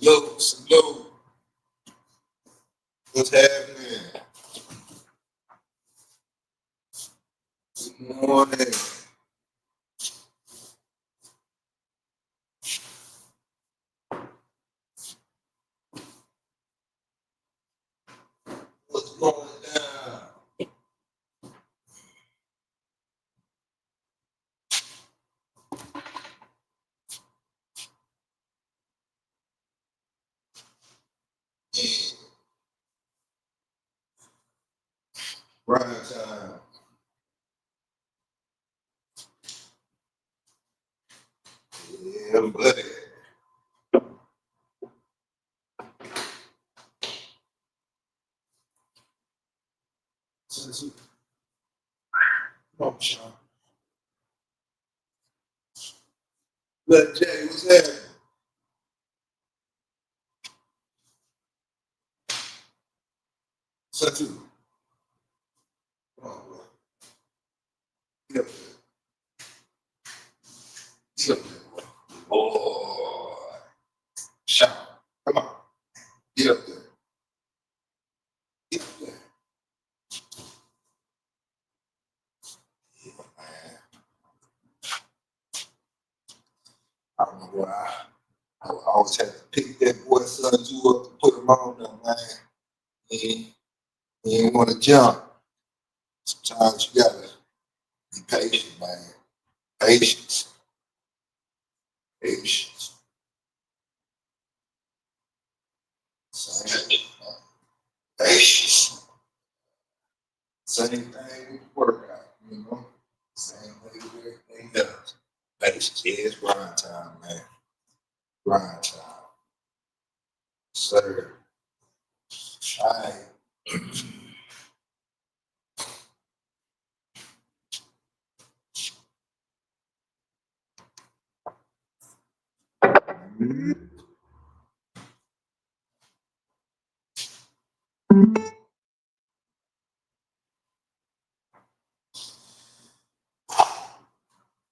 Salute, salute. What's happening? Good morning. What's going down? Yeah. Prime time. Yeah, buddy. Come on, Sean. Look, Jay, what's happening? Satu. Come on, bro. Get up there. Get up there. Oh, Sean. Come on. Get up there. Get up there. Yeah, man. I don't know why. I always had to pick that boy son you up to put him on there, man. He ain't want to jump. Sometimes you gotta be patient, man. Patience. Patience. Same, patience. Same thing with workout, you know? Same thing with everything else. Patience is grind time, man. Grind time. Sir. All right.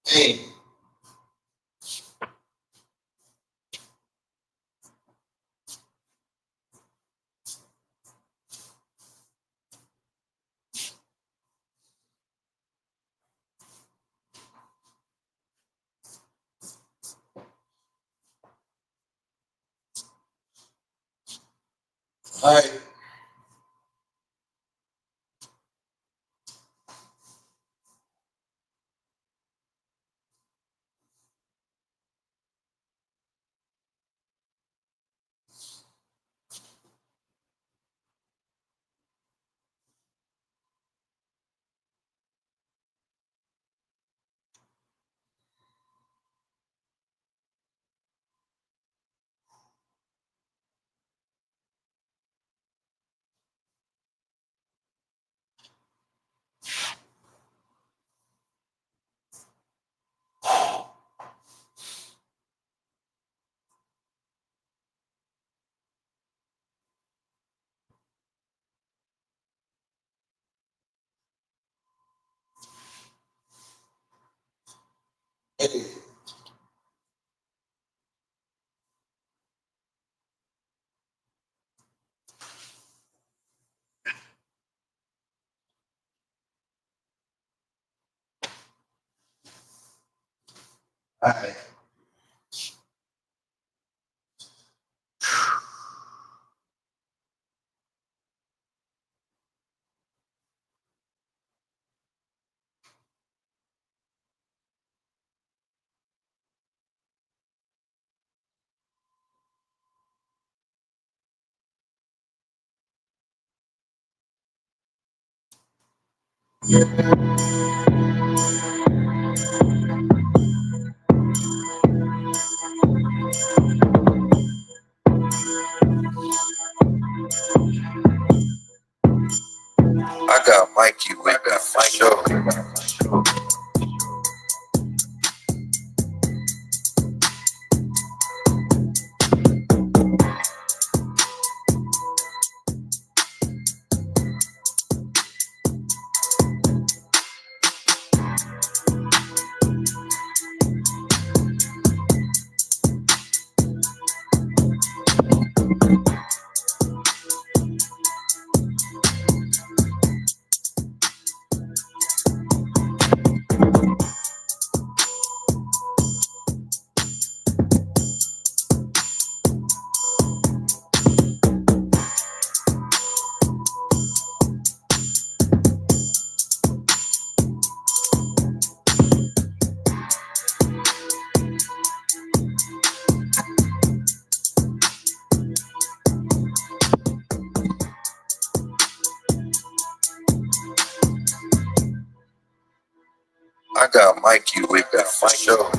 Hey. All right. Hey. All right. I got Mikey with me for sure. got Mikey with that show.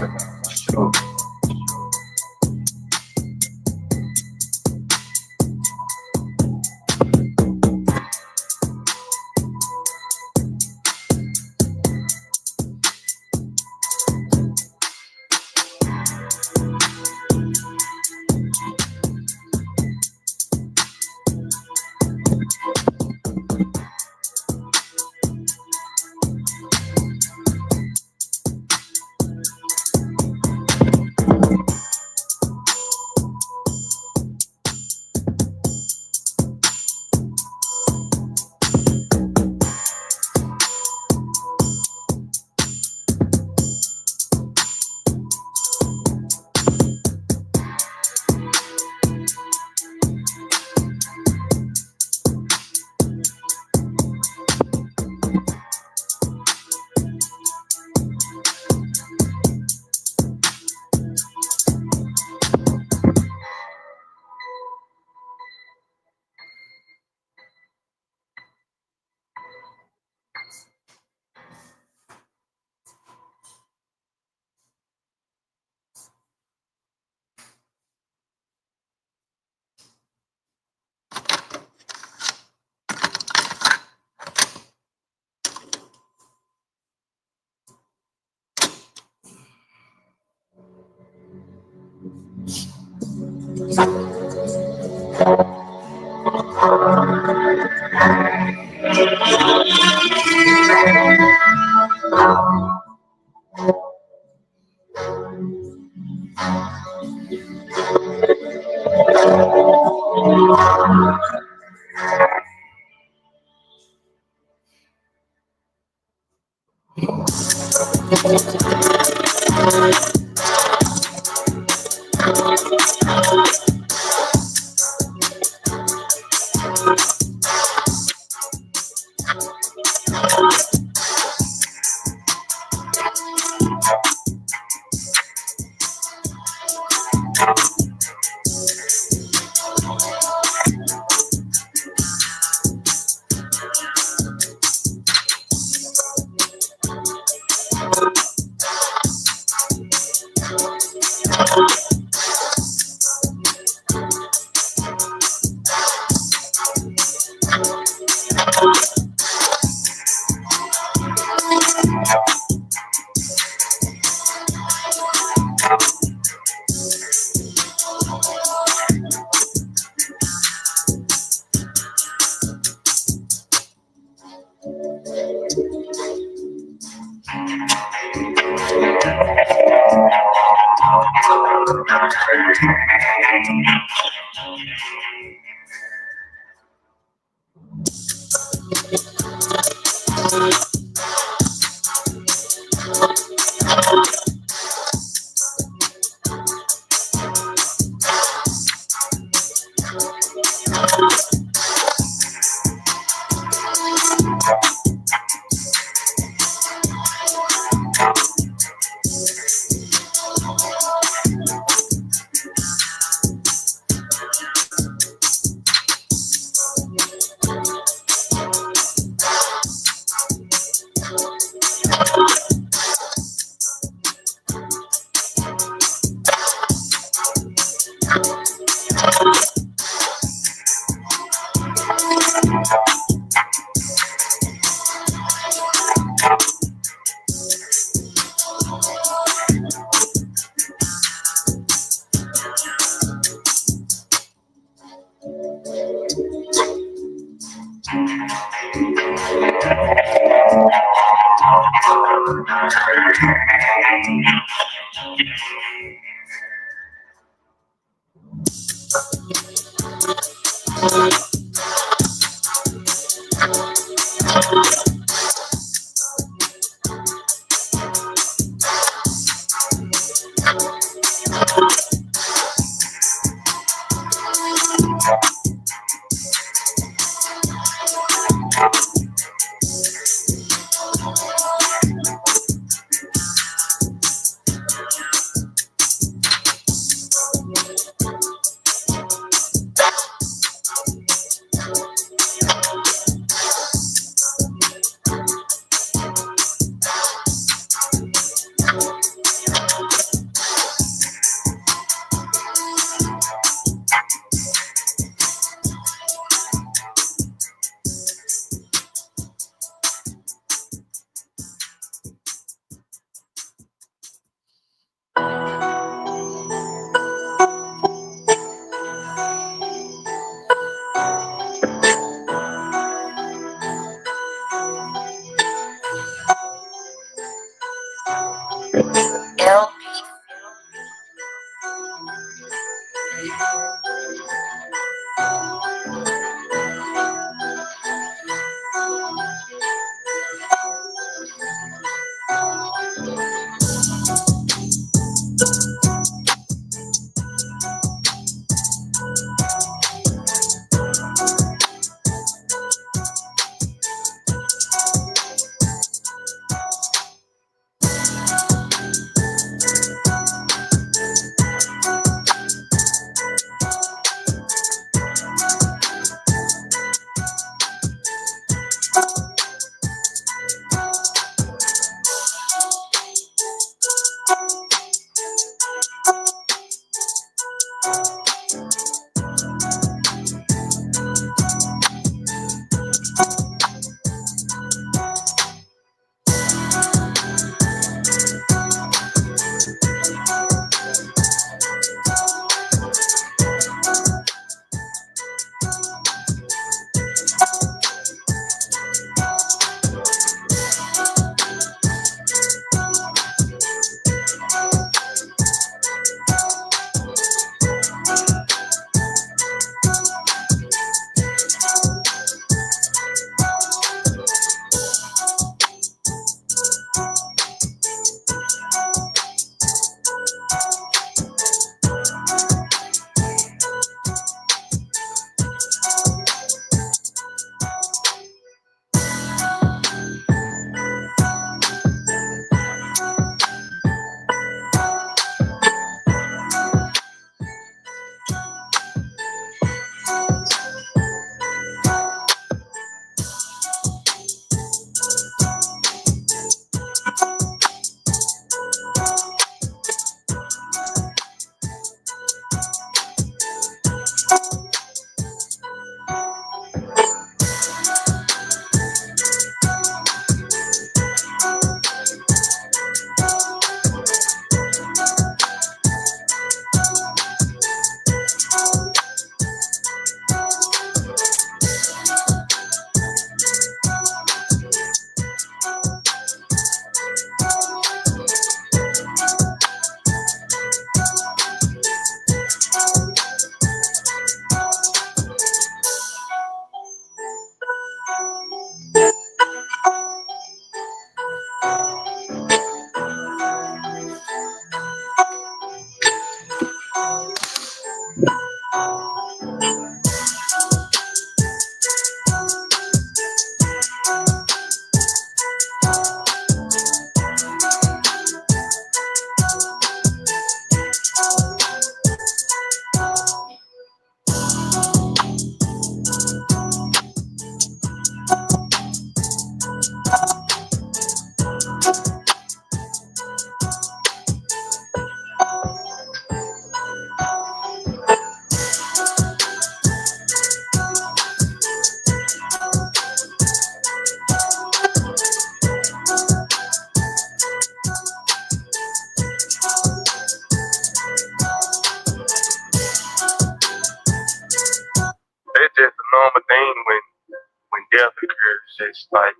It's just a normal thing when death occurs. Just like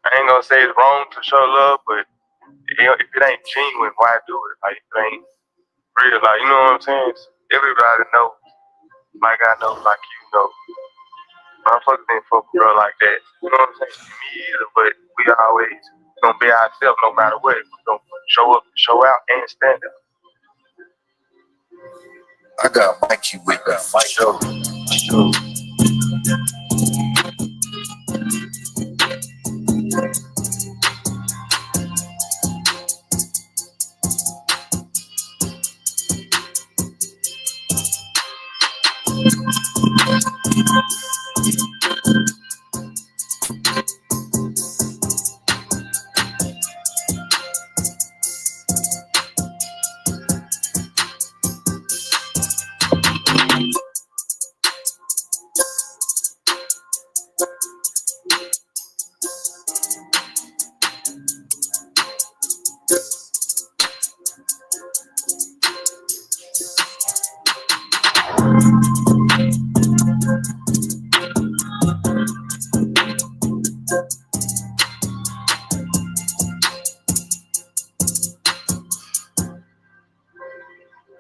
I ain't gonna say it's wrong to show love, but if it ain't genuine, why do it? Like if it ain't real, like you know what I'm saying? Everybody knows, like I know, like you know. Motherfuckers ain't fuck with girl like that. You know what I'm saying? Me either, but we always gonna be ourselves no matter what. We gonna show up, show out, and stand up. I got Mikey with me for sure.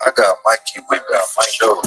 I got Mikey with me for sure.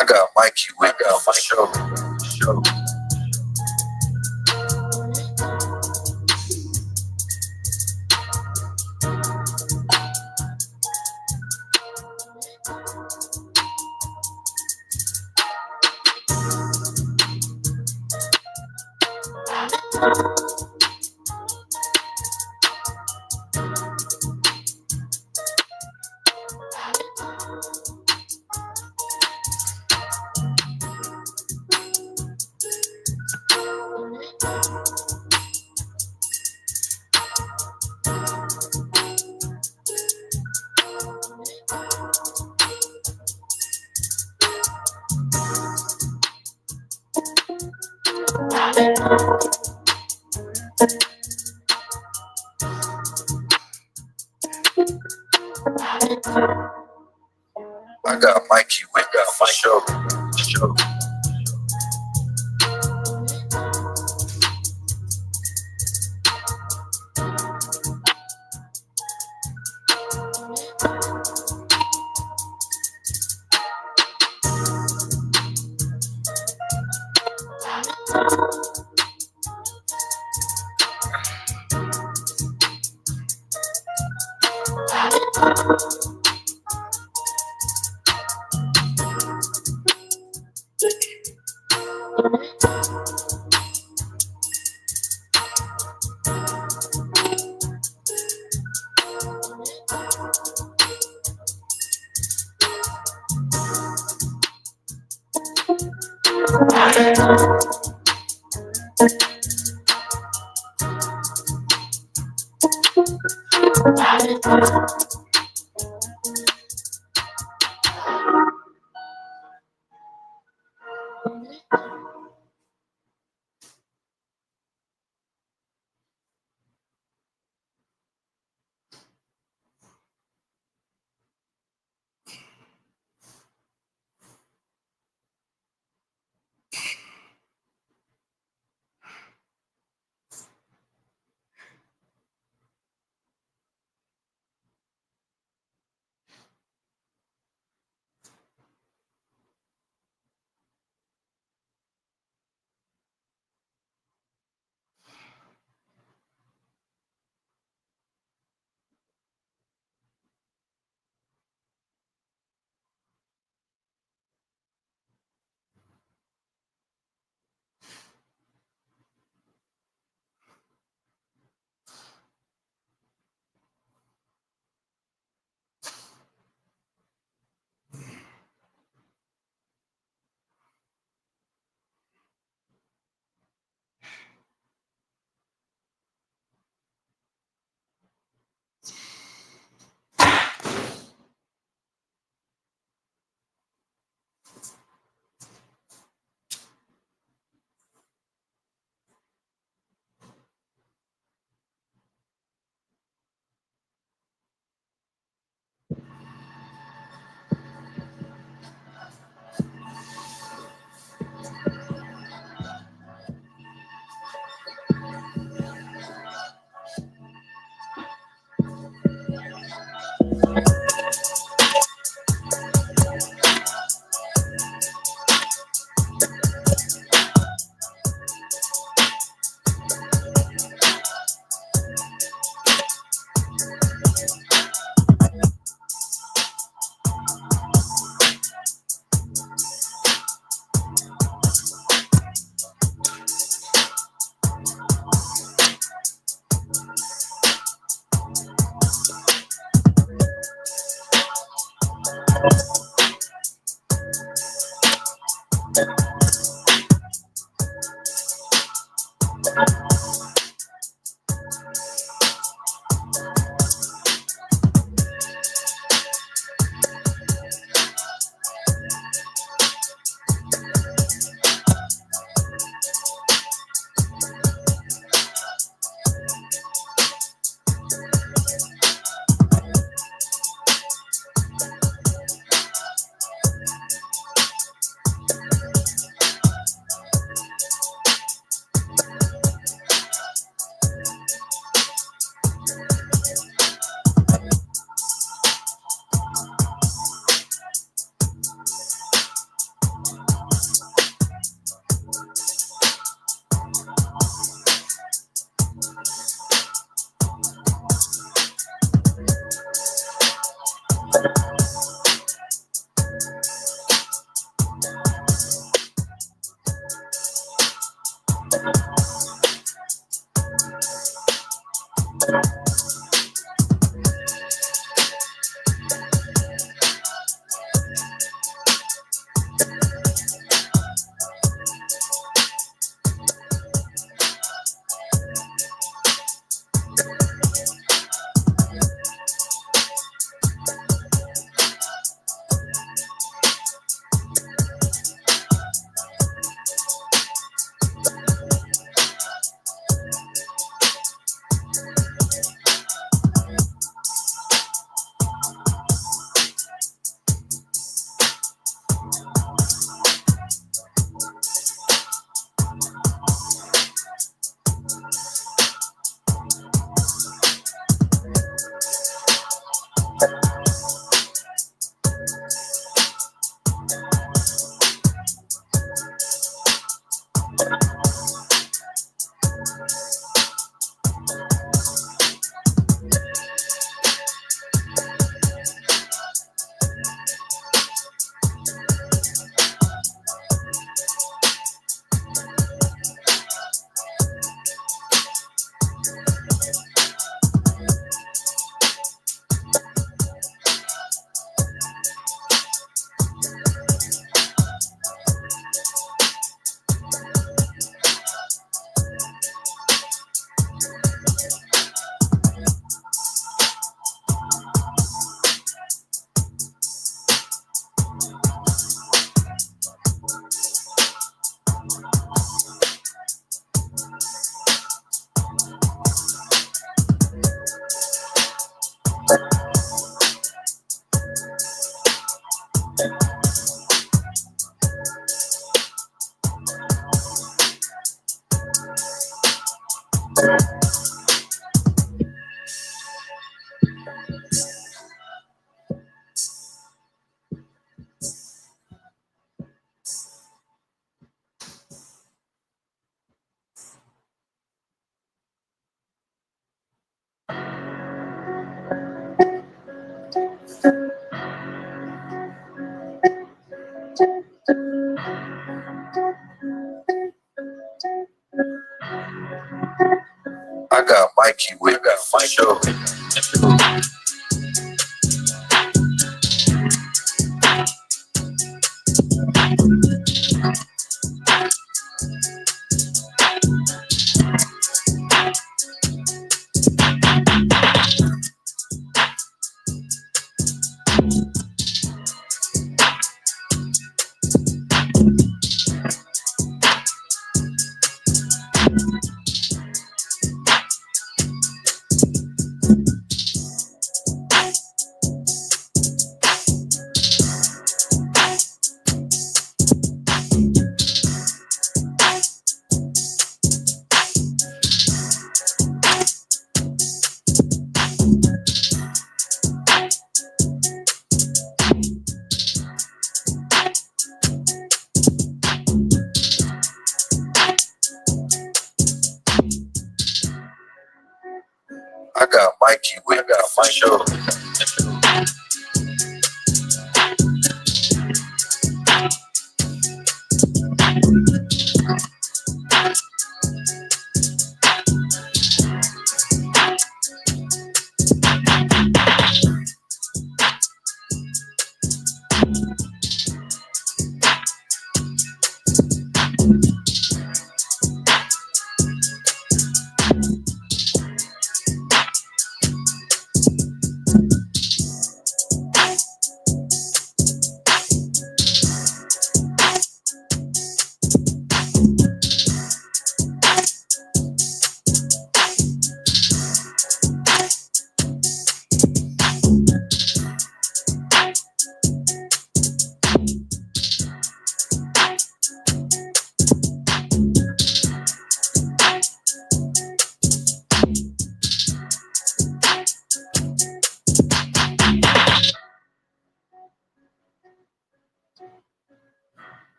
I got Mikey with me for sure. I got Mikey with me for sure. Sure. I got Mikey with me for sure. I got Mikey with me for sure.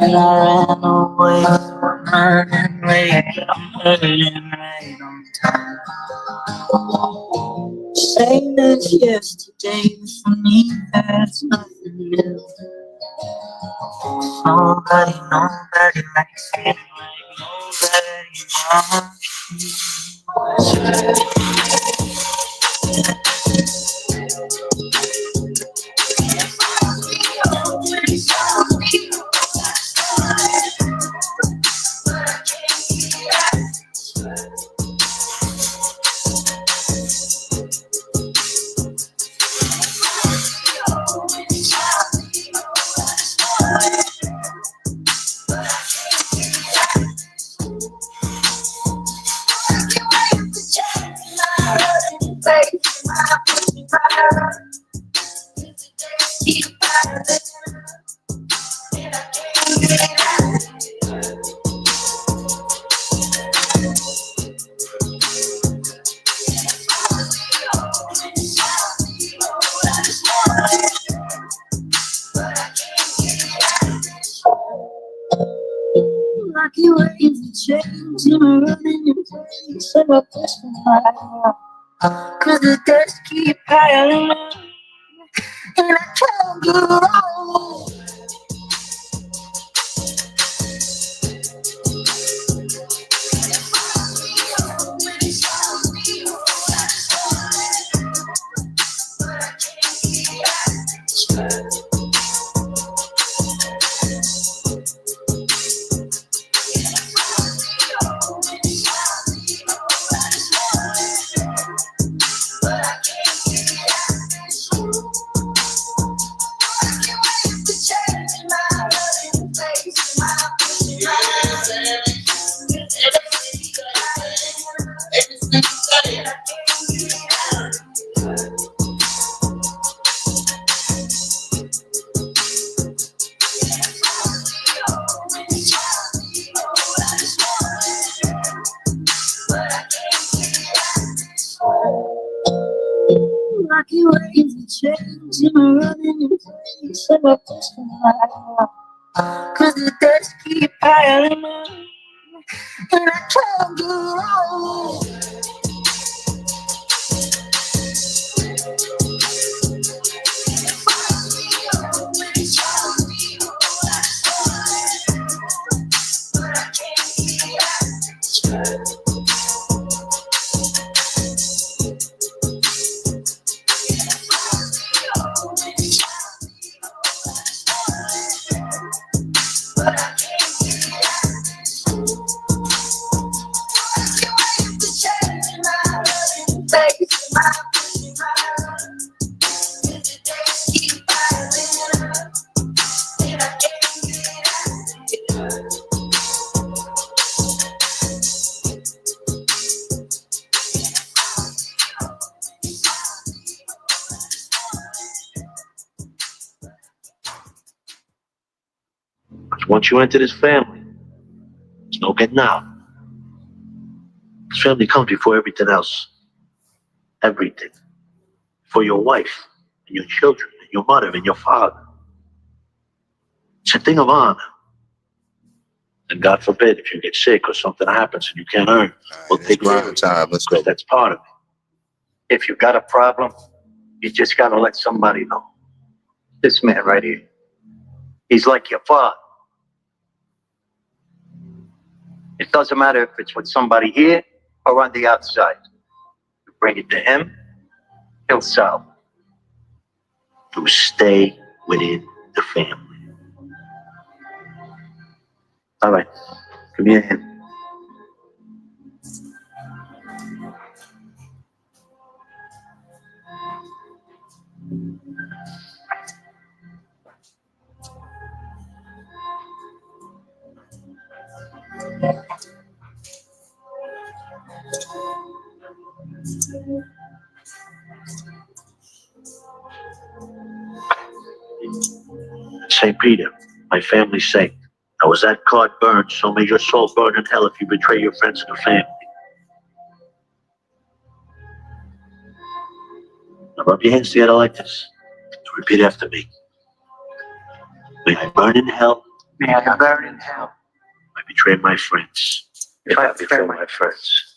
And I ran away, running late, I'm hurting right on time. Same as yesterday, for me there's nothing new. Nobody likes it like nobody wants me. Like you were in the change, you were running in place, so I pushed my heart. Cause the dust keep piling up, and I can't get it out. But I can't like you ways of changing, running in place of a person life. Cause the debts keep piling up, and I can't get out of it. Once you enter this family, there's no getting out. This family comes before everything else. Everything. For your wife and your children and your mother and your father. It's a thing of honor. And God forbid if you get sick or something happens and you can't earn, we'll take grind time. Let's go. because that's part of it. If you got a problem, you just gotta let somebody know. This man right here, he's like your father. It doesn't matter if it's with somebody here or on the outside. You bring it to him, he'll solve it. To stay within the family. All right, give me a hand. St. Peter, my family's saint. Now, as that card burns, so may your soul burn in hell if you betray your friends and the family. Now, rub your hands together like this. Repeat after me. May I burn in hell. May I burn in hell. I betray my friends. If I betray my friends.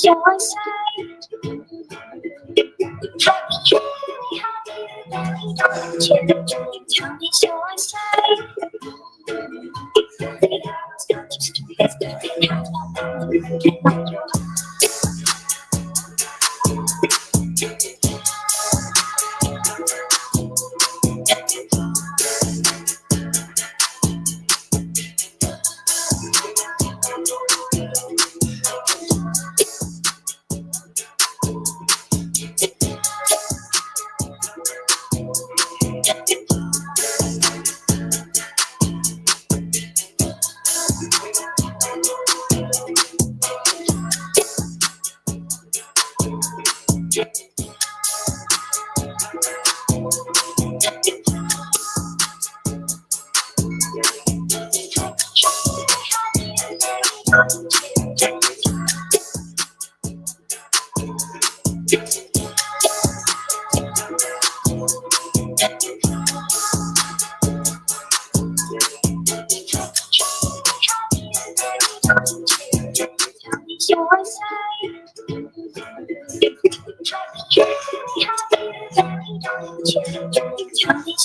your side. Tell me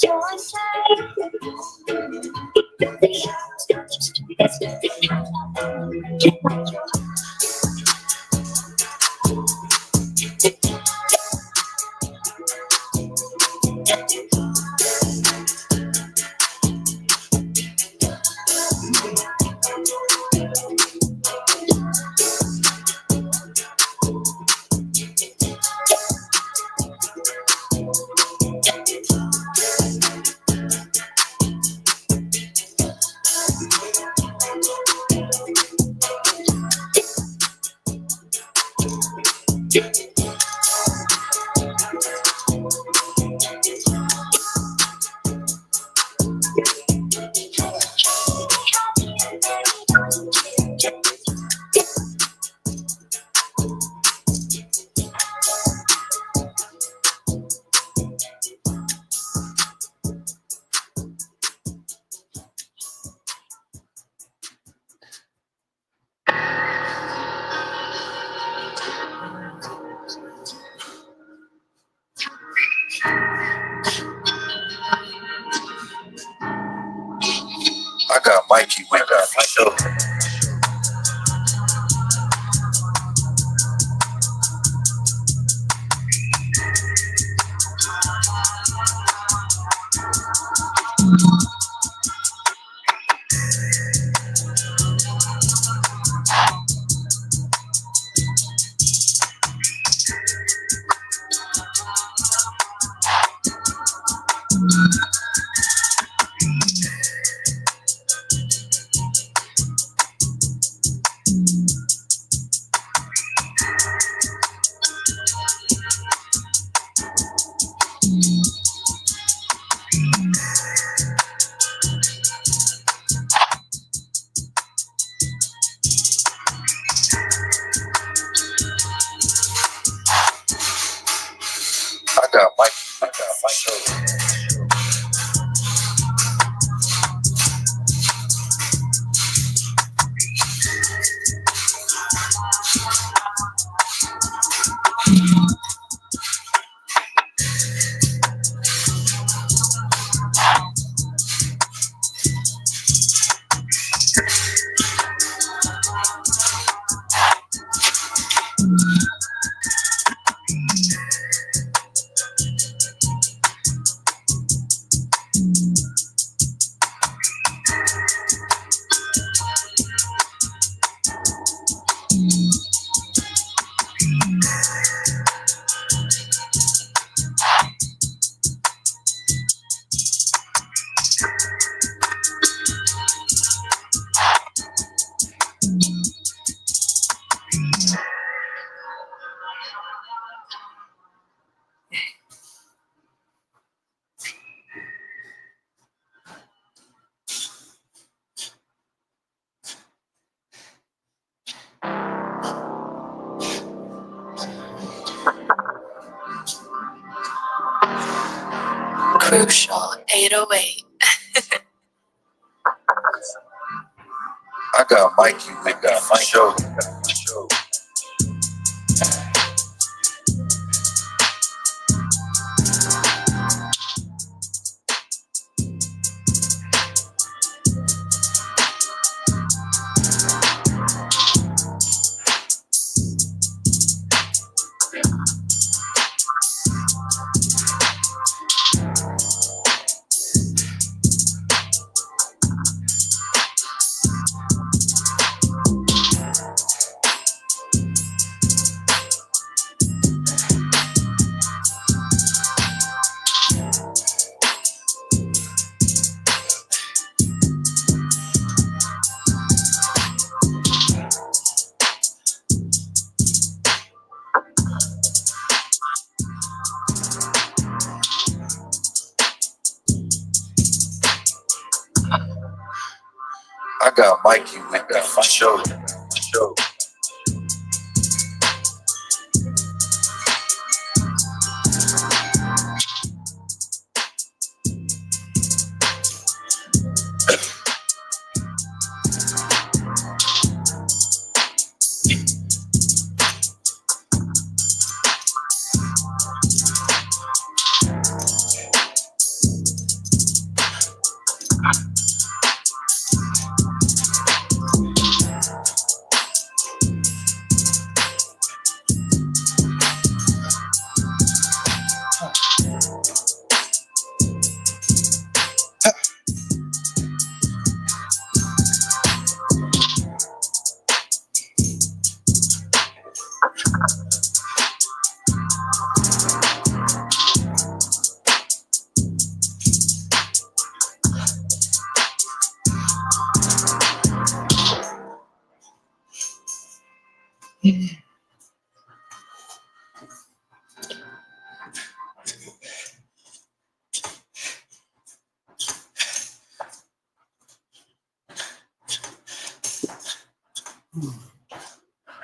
your side. I got Mikey with my show. I got my show. Crucial 808. I got Mikey with my show. I got Mikey with that for sure. Sure.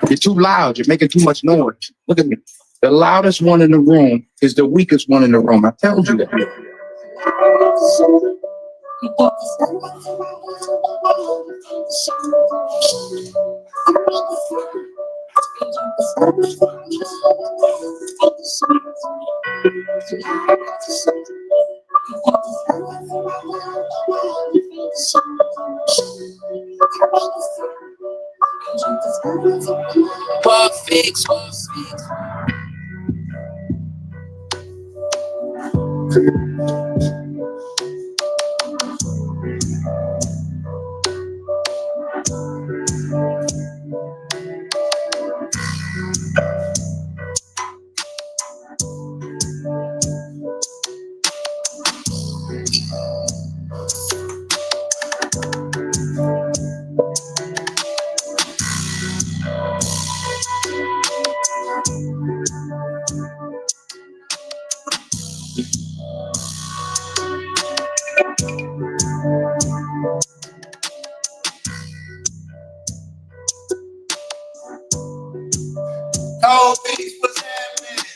You're too loud. You're making too much noise. Look at me. The loudest one in the room is the weakest one in the room. I told you that. Perfect. Oh, peace, what's happening?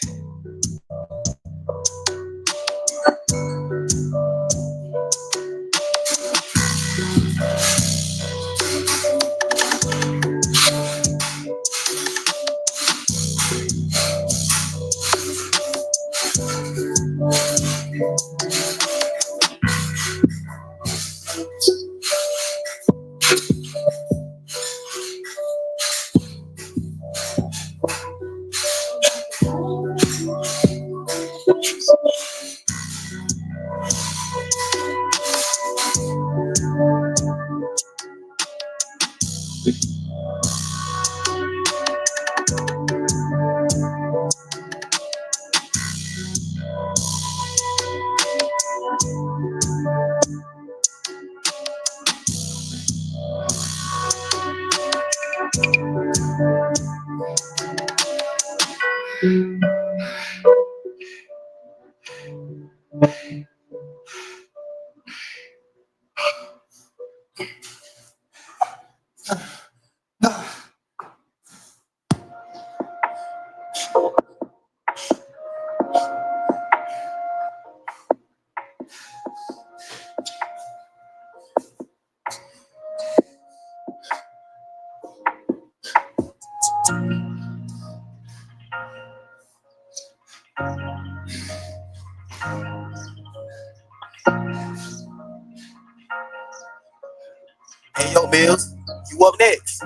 Hey, yo, Mills, you up next?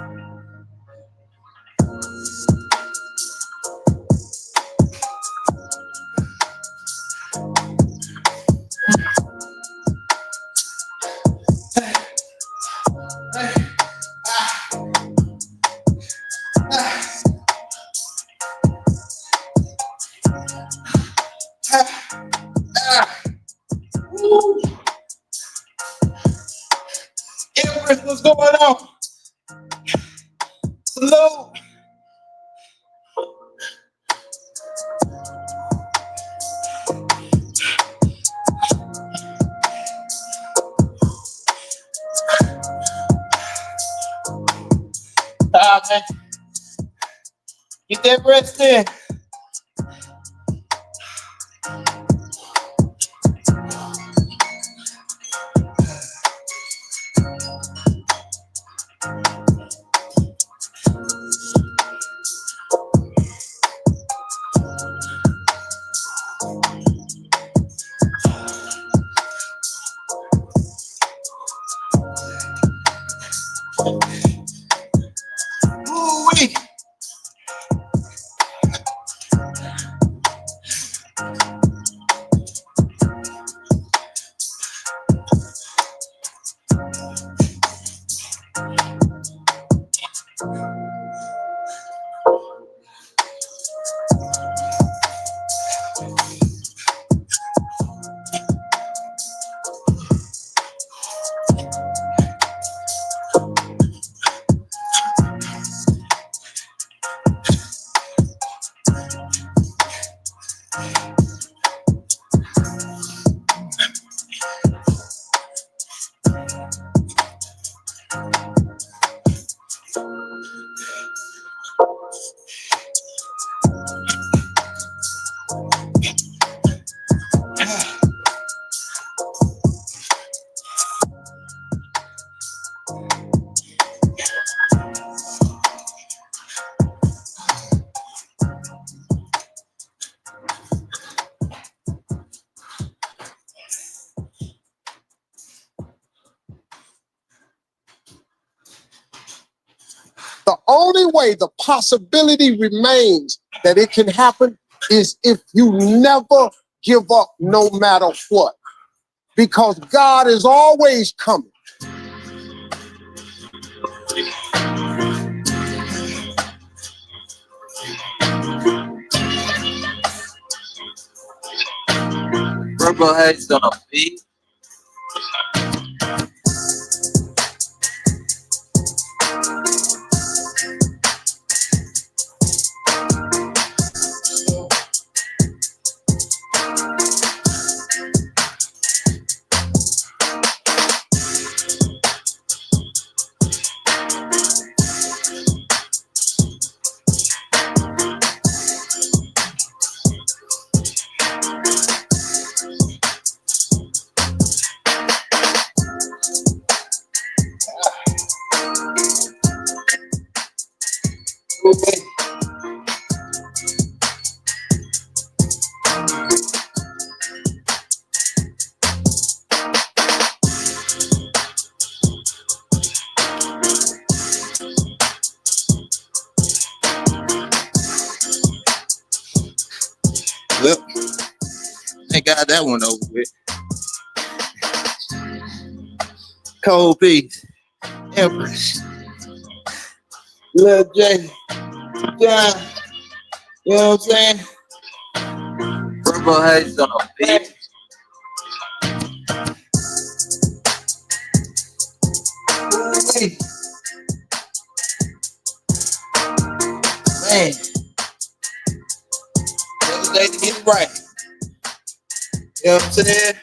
Empress, what's going on? Hello? out, man. Get that rest in. Ooh-wee. The only way the possibility remains that it can happen is if you never give up no matter what. Because God is always coming. Purple Haze on a beat. Well, thank God that one over with. Cold Peace, Empress, Lil J, John, you know what I'm saying? Purple Haze on a beat. Ooh-wee. Man, another day to get it right. You know what I'm saying?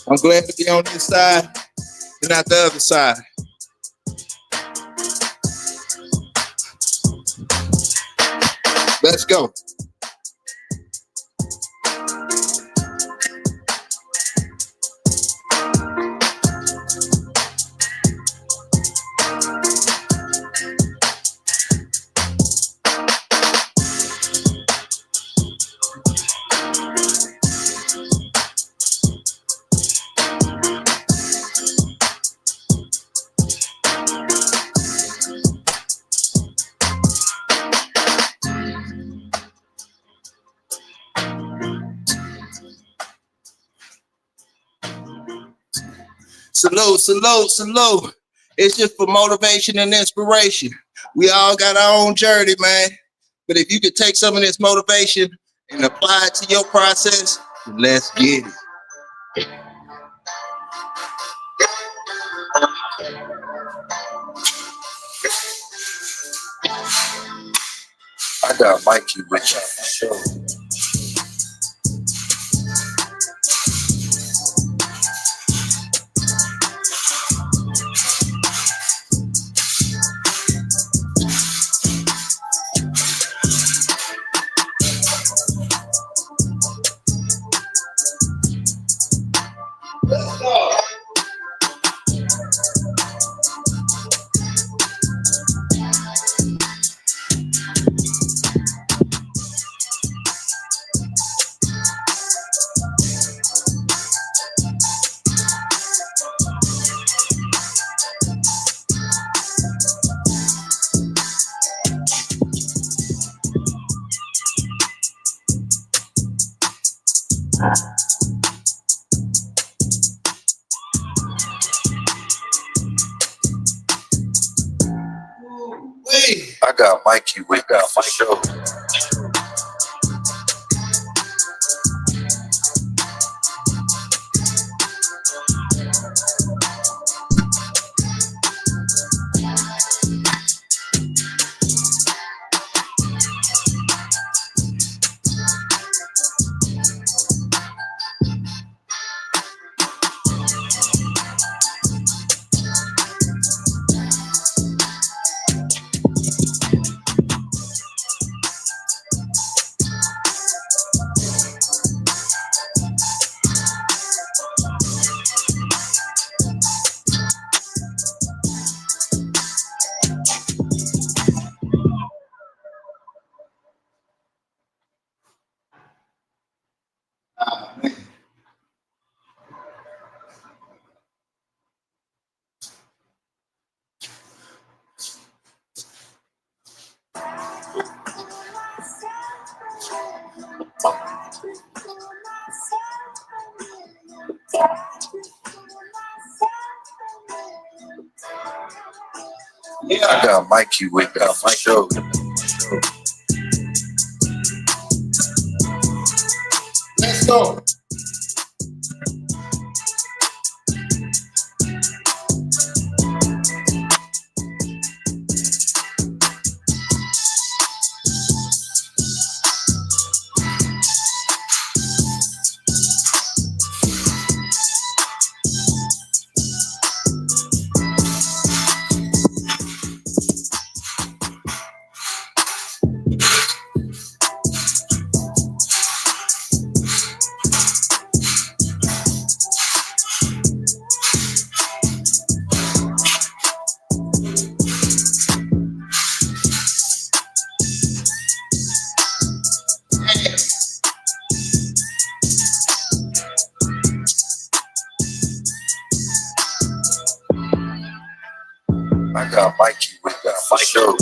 I'm glad to be on this side and not the other side. Let's go. Salute, salute, salute. It's just for motivation and inspiration. We all got our own journey, man. But if you could take some of this motivation and apply it to your process, let's get it. I got Mikey with y'all for sure. got Mikey with my show. I got Mikey with my show. Let's go. I got Mikey with my show.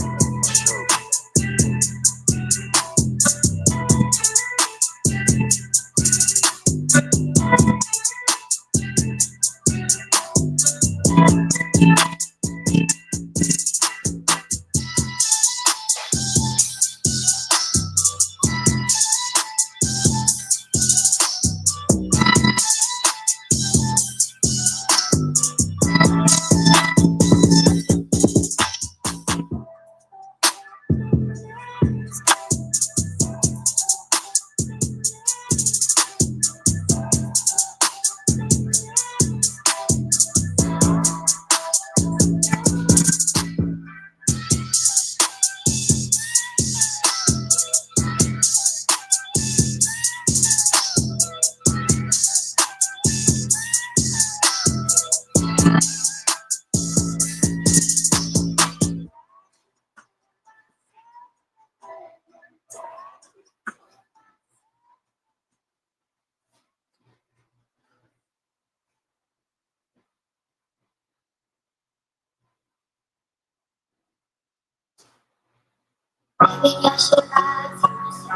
Maybe I should lie to myself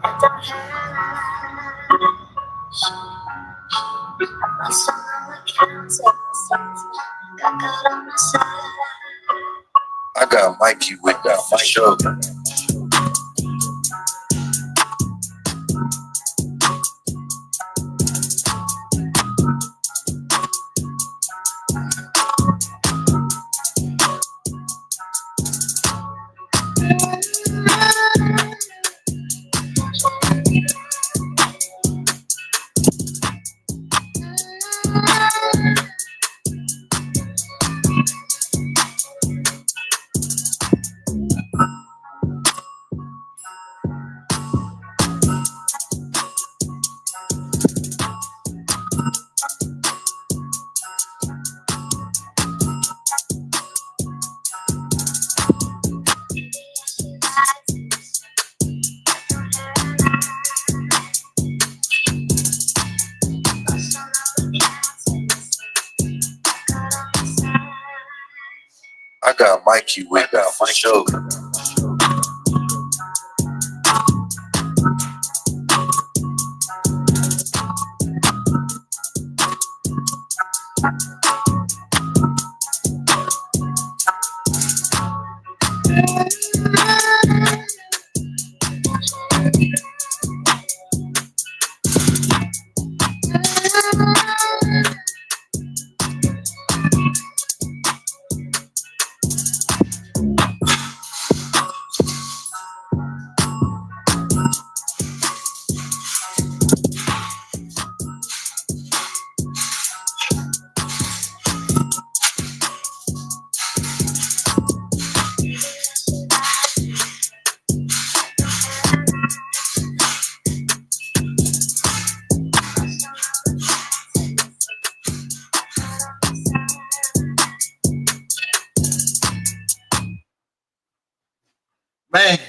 and don't my song accounts of myself. Got God on my side. I got Mikey with my show. I got Mikey with my show. Man.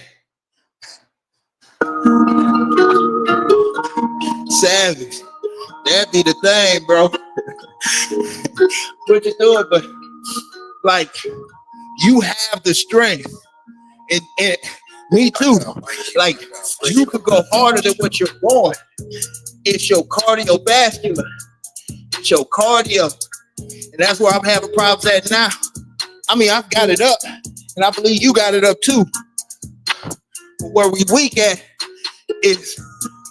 Savage. That be the thing, bro. What you doing? But like, you have the strength. And me too. Like, you could go harder than what you're going. It's your cardiovascular. It's your cardio. And that's where I'm having problems at now. I mean, I've got it up. And I believe you got it up too. But where we weak at is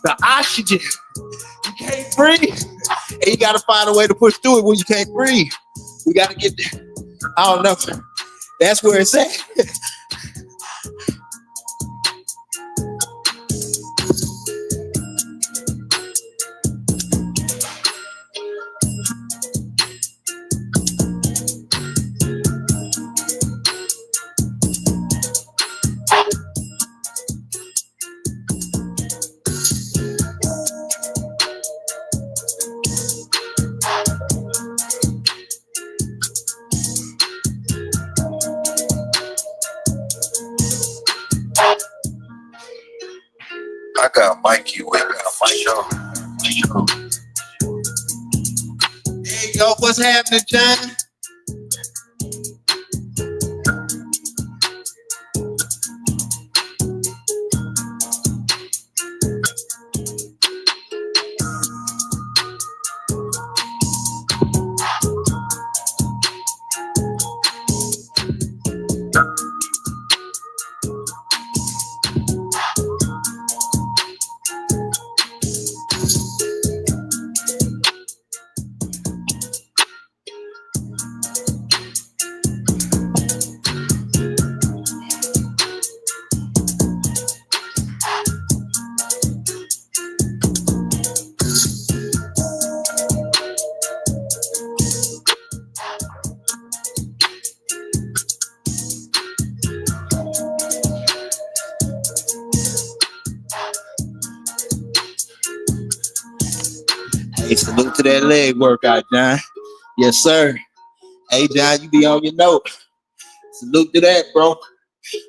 the oxygen. You can't breathe. And you got to find a way to push through it when you can't breathe. We got to get there. I don't know. That's where it's at. I got Mikey with Show. Hey, yo, what's happening, John? Hey, salute to that leg workout, John. Yes, sir. Hey, John, you be on your note. Salute to that, bro.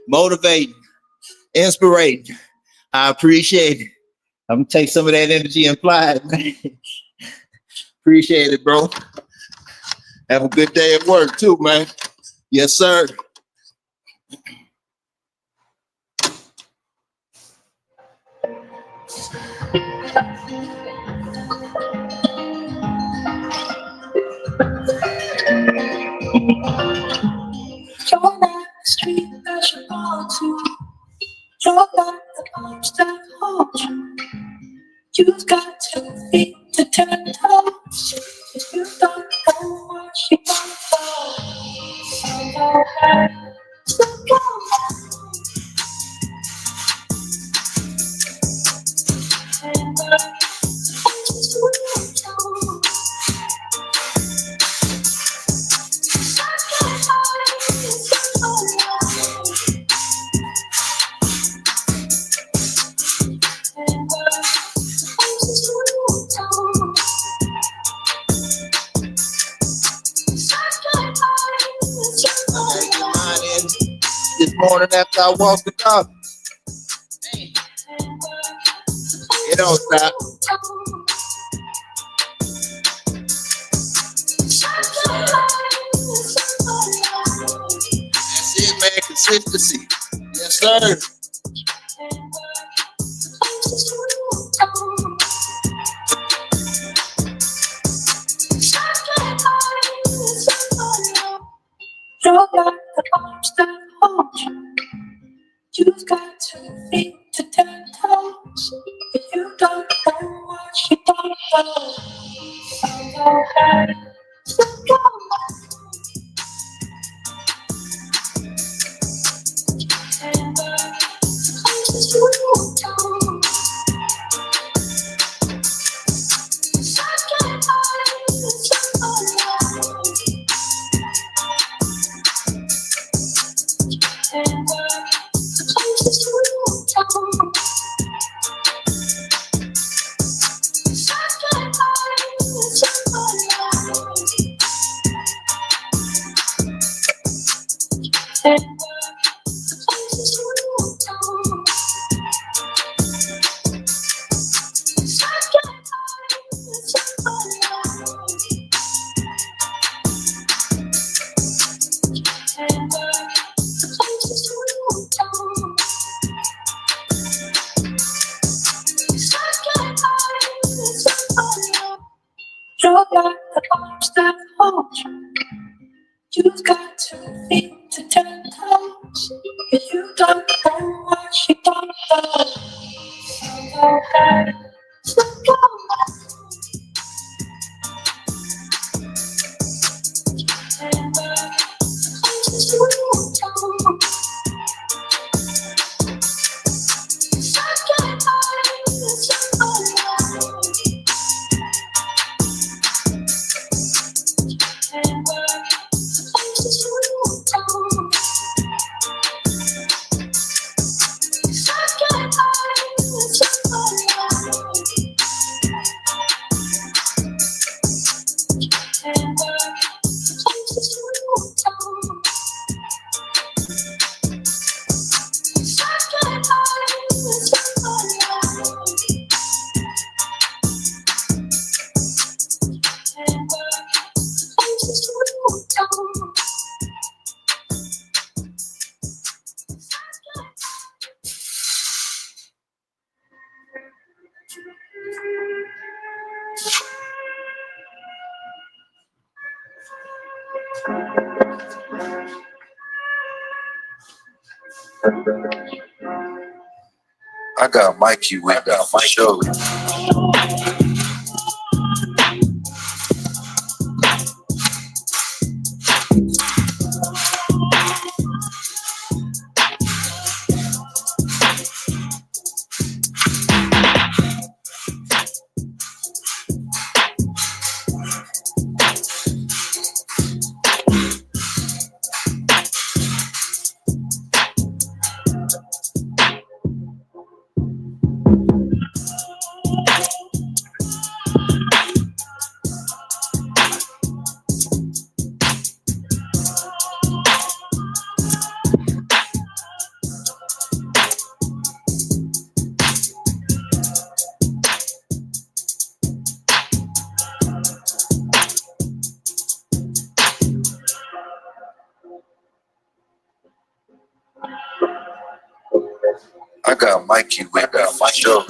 Motivating, inspirating. I appreciate it. I'm gonna take some of that energy and apply it, man. Appreciate it, bro. Have a good day at work too, man. Yes, sir. You're not the street that you belong to. You're not the arms that hold you. You've got 2 feet to 10 toes. If you don't know what you don't know, so go ahead, so go ahead. And I just want to know. This morning after I walked the dog. It don't stop. That's it, man. Consistency. Yes, sir. You're not the arms that hold you. You've got 2 feet to 10 toes. If you don't know what you don't know, so go ahead, so go ahead. And I just want to know. You're like the arms that hold you. You've got 2 feet to 10 toes. But you don't know what you don't know. So go back, so go back. And just you don't. So get by, it's alright. And just you don't. So get by, it's alright. And just you don't. So get by, it's alright. And just you don't. I got Mikey with me for sure. I got Mikey with me for sure.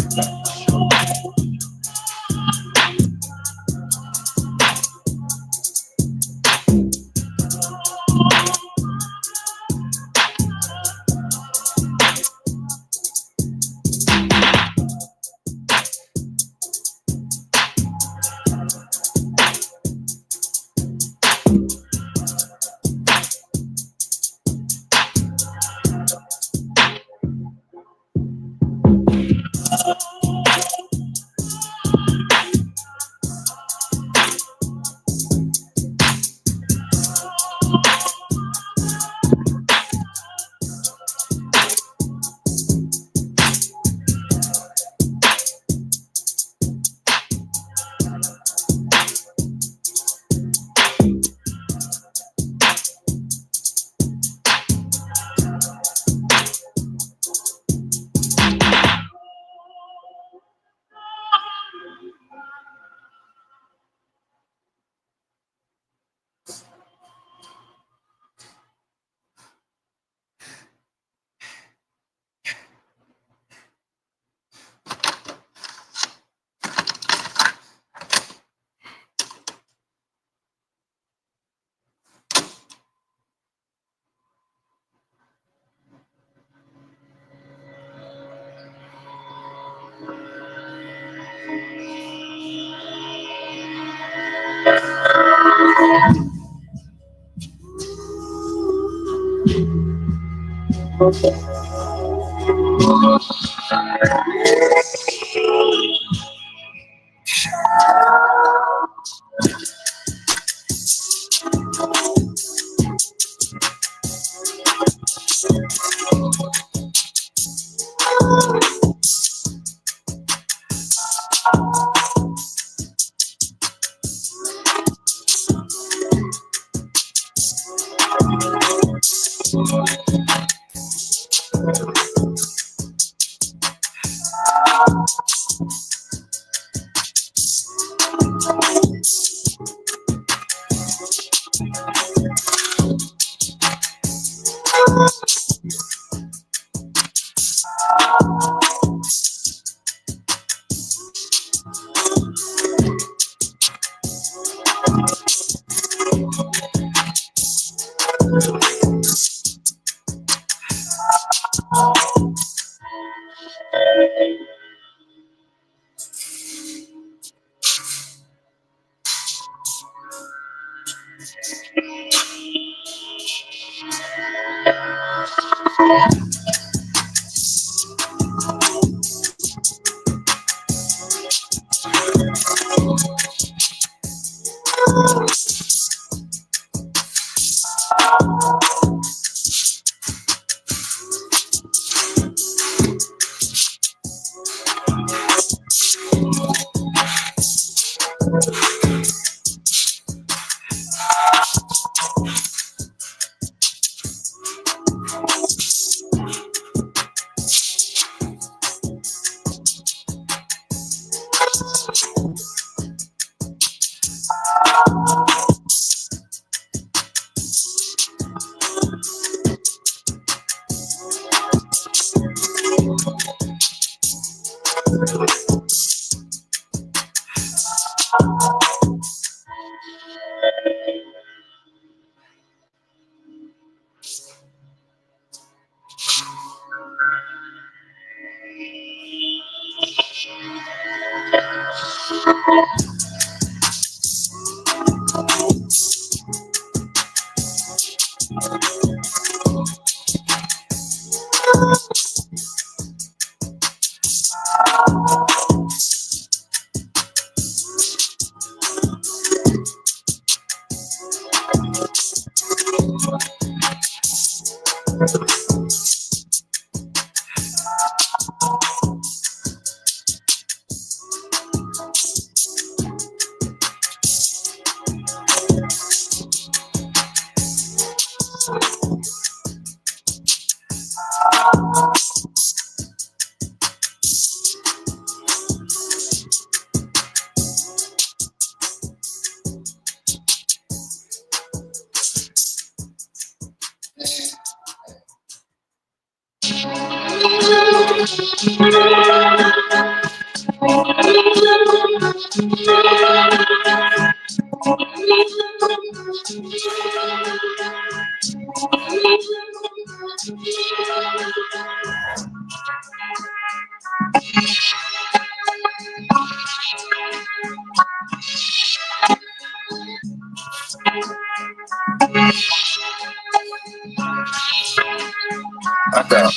I got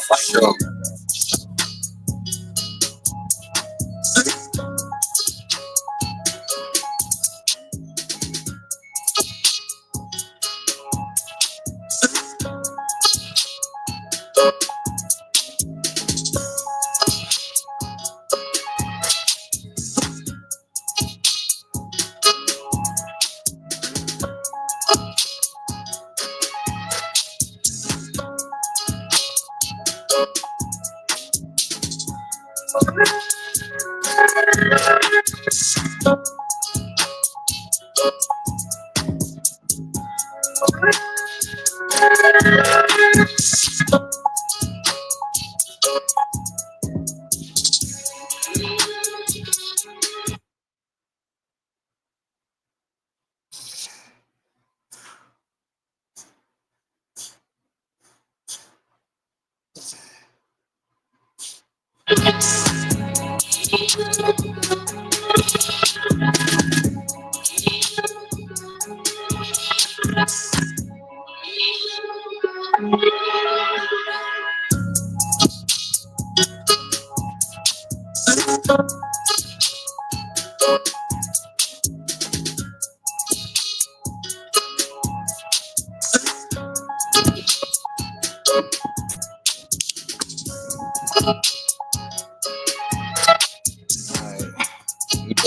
my show.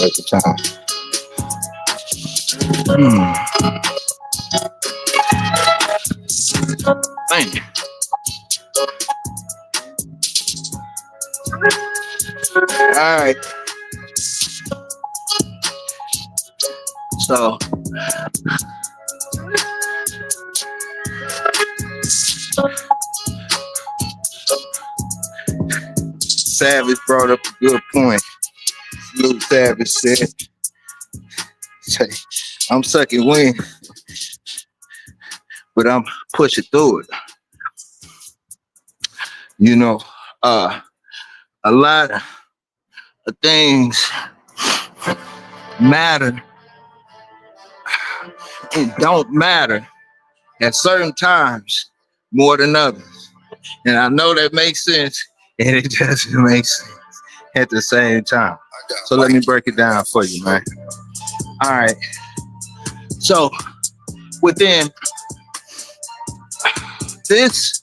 At the time. Thank you. All right. So Savage brought up a good point. Salute Savage said, I'm sucking wind, but I'm pushing through it. You know, a lot of things matter it don't matter at certain times more than others. And I know that makes sense, and it doesn't make sense at the same time. So let me break it down for you, man. All right. So within this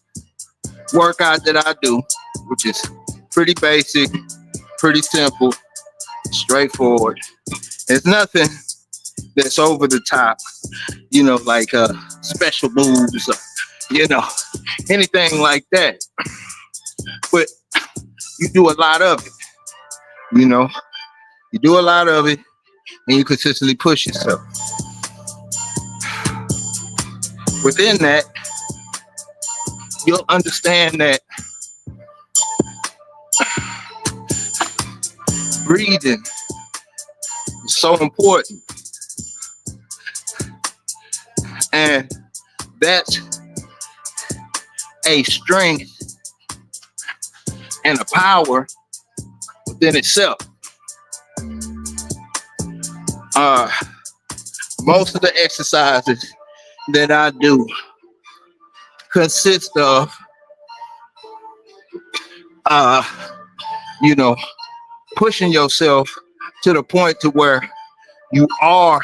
workout that I do, which is pretty basic, pretty simple, straightforward, it's nothing that's over the top, you know, like special moves, you know, anything like that. But you do a lot of it, you know, you do a lot of it and you consistently push yourself. Within that, you'll understand that breathing is so important. And that's a strength and a power within itself. Most of the exercises that I do consist of, you know, pushing yourself to the point to where you are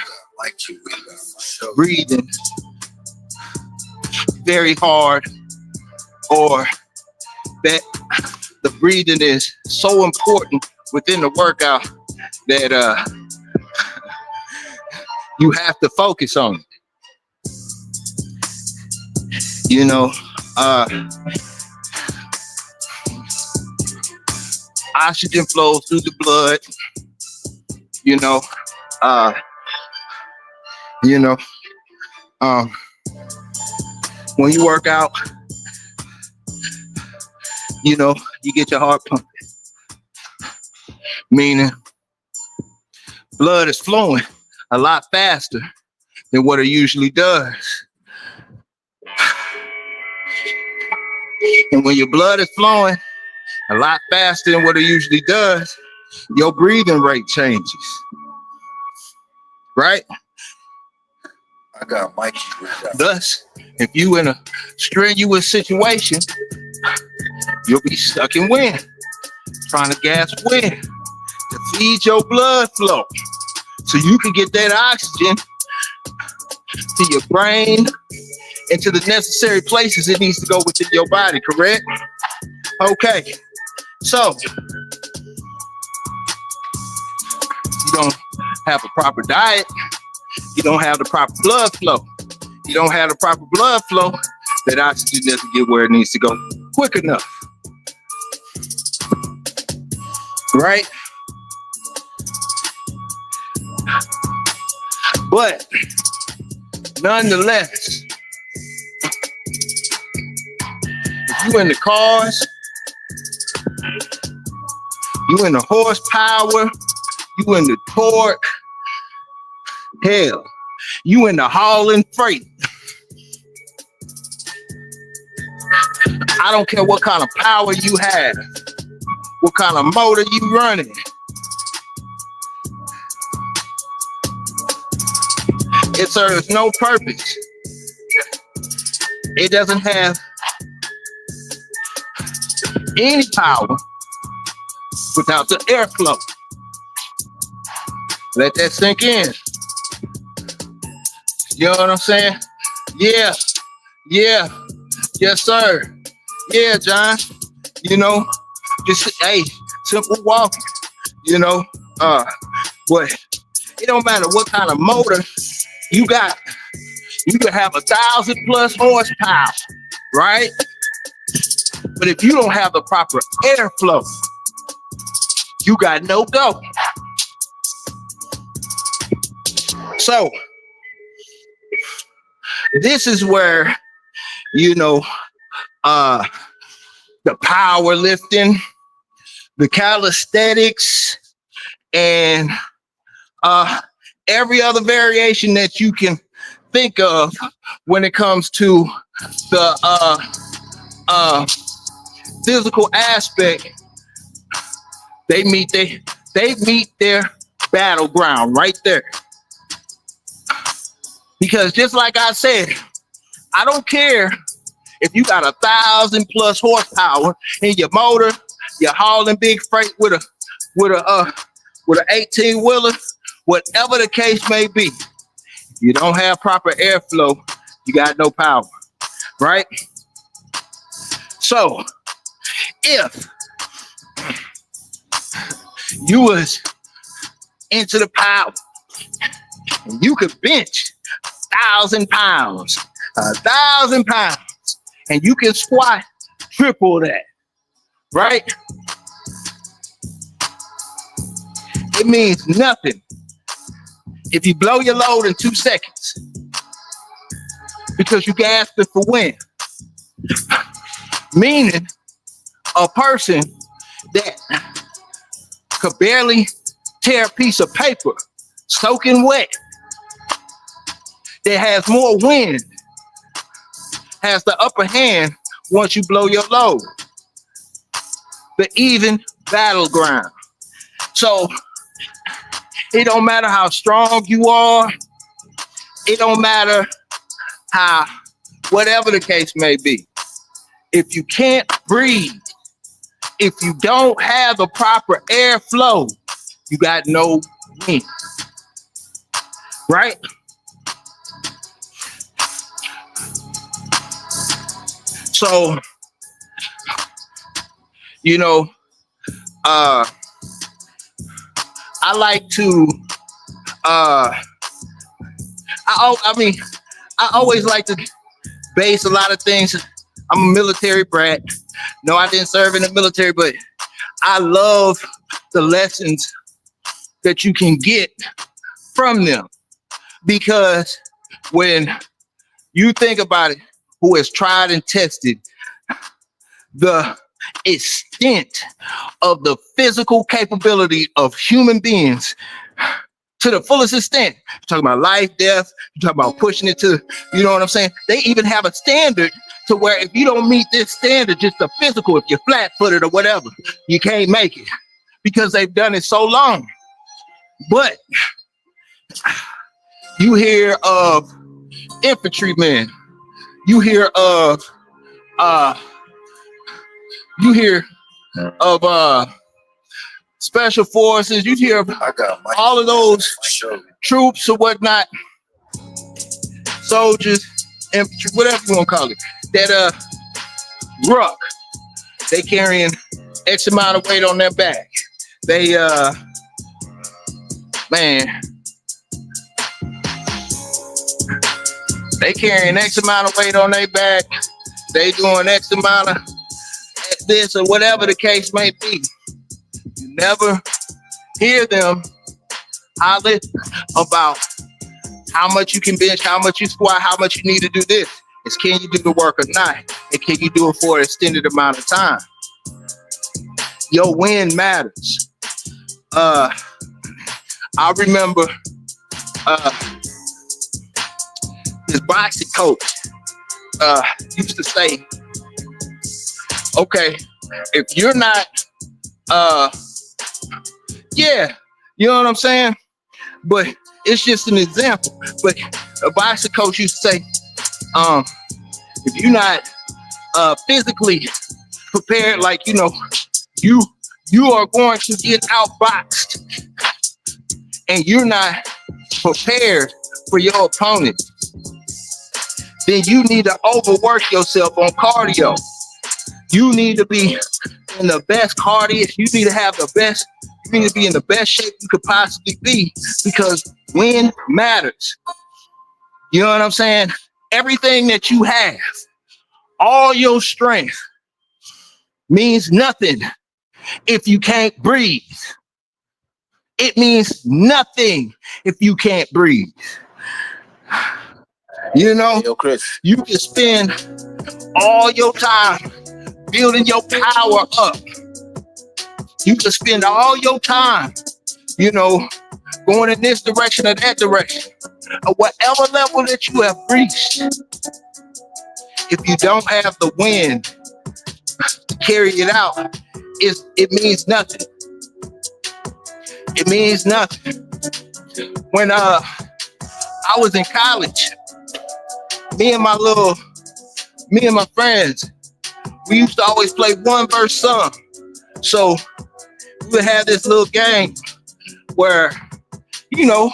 breathing very hard, or that the breathing is so important within the workout that you have to focus on it. You know, oxygen flows through the blood, you know, when you work out, you know, you get your heart pumping, meaning blood is flowing a lot faster than what it usually does. And when your blood is flowing a lot faster than what it usually does, your breathing rate changes, right? I got Mikey. Thus, if you in a strenuous situation, you'll be stuck in wind, trying to gas wind to feed your blood flow so you can get that oxygen to your brain and to the necessary places it needs to go within your body, correct? Okay, so you don't have a proper diet, you don't have the proper blood flow, you don't have the proper blood flow, that oxygen doesn't get where it needs to go quick enough, right? But nonetheless, if you in the cars, you in the horsepower, you in the torque, hell, you in the hauling freight. I don't care what kind of power you have, what kind of motor you running. It serves no purpose. It doesn't have any power without the airflow. Let that sink in. You know what I'm saying? Yeah, yes sir. Yeah, John. You know, just simple walking. You know, but it don't matter what kind of motor you got. You can have 1,000+ horsepower, right? But if you don't have the proper airflow, you got no go. So this is where, you know, the powerlifting, the calisthenics, and every other variation that you can think of when it comes to the physical aspect, they meet their battleground right there. Because just like I said, I don't care if you got 1,000+ horsepower in your motor, you're hauling big freight with a 18-wheeler, whatever the case may be. You don't have proper airflow, you got no power, right? So if you was into the power and you could bench 1,000 pounds, 1,000 pounds, and you can squat triple that, right? It means nothing if you blow your load in 2 seconds because you gasped it for wind. Meaning a person that could barely tear a piece of paper soaking wet, that has more wind, has the upper hand once you blow your load. The even battleground. So it don't matter how strong you are. It don't matter how, whatever the case may be. If you can't breathe, if you don't have the proper airflow, you got no wind, right? So, you know, I like to, I always like to base a lot of things. I'm a military brat. No, I didn't serve in the military, but I love the lessons that you can get from them. Because when you think about it, who has tried and tested the extent of the physical capability of human beings to the fullest extent. You're talking about life, death, you're talking about pushing it to, you know what I'm saying? They even have a standard to where if you don't meet this standard, just the physical, if you're flat-footed or whatever, you can't make it because they've done it so long. But you hear of infantrymen, you hear of special forces, you hear of all of those troops or whatnot, soldiers, infantry, whatever you want to call it, that ruck, they carrying X amount of weight on their back. They they carrying X amount of weight on their back. They doing X amount of this or whatever the case may be. You never hear them holler about how much you can bench, how much you squat, how much you need to do this. It's can you do the work or not? And can you do it for an extended amount of time? Your win matters. I remember his boxing coach used to say, okay, if you're not, yeah, you know what I'm saying? But it's just an example. But a boxing coach used to say, if you're not physically prepared, like, you know, you are going to get outboxed and you're not prepared for your opponent, then you need to overwork yourself on cardio. You need to be in the best cardio. You need to have the best, you need to be in the best shape you could possibly be, because win matters. You know what I'm saying? Everything that you have, all your strength means nothing if you can't breathe. It means nothing if you can't breathe. You know, Yo, Chris. you can spend all your time building your power up. You can spend all your time, you know, going in this direction or that direction, or whatever level that you have reached. If you don't have the wind to carry it out, it means nothing. It means nothing. When I I was in college. Me and my friends, we used to always play one verse song. So we would have this little game where, you know,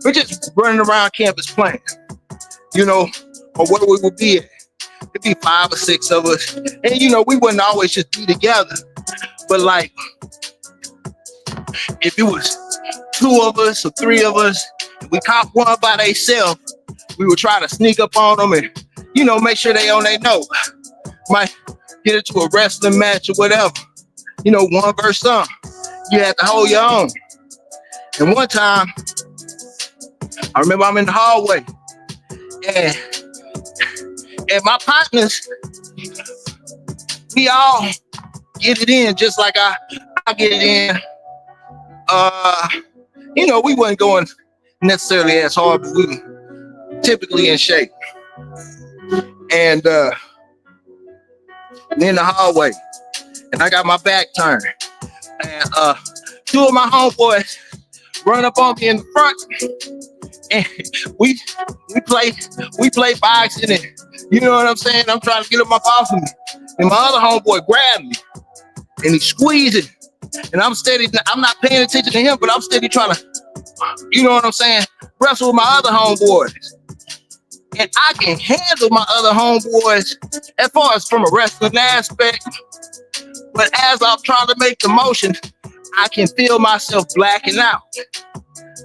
we're just running around campus playing, you know, or where we would be at. It'd be 5 or 6 of us. And, you know, we wouldn't always just be together. But like, if it was 2 of us or 3 of us, and we caught one by themselves, we would try to sneak up on them and, you know, make sure they on their note. Might get into a wrestling match or whatever. You know, one verse song. You had to hold your own. And one time, I remember I'm in the hallway, and my partners, we all get it in just like I get it in. You know, we wasn't going necessarily as hard, but we were typically in shape. And we in the hallway, and I got my back turned, and 2 of my homeboys run up on me in the front, and we play boxing, and you know what I'm saying? I'm trying to get up my off of me, and my other homeboy grabbed me, and he squeezed it, and I'm not paying attention to him, but I'm steady trying to, you know what I'm saying, wrestle with my other homeboys. And I can handle my other homeboys as far as from a wrestling aspect. But as I'm trying to make the motion, I can feel myself blacking out.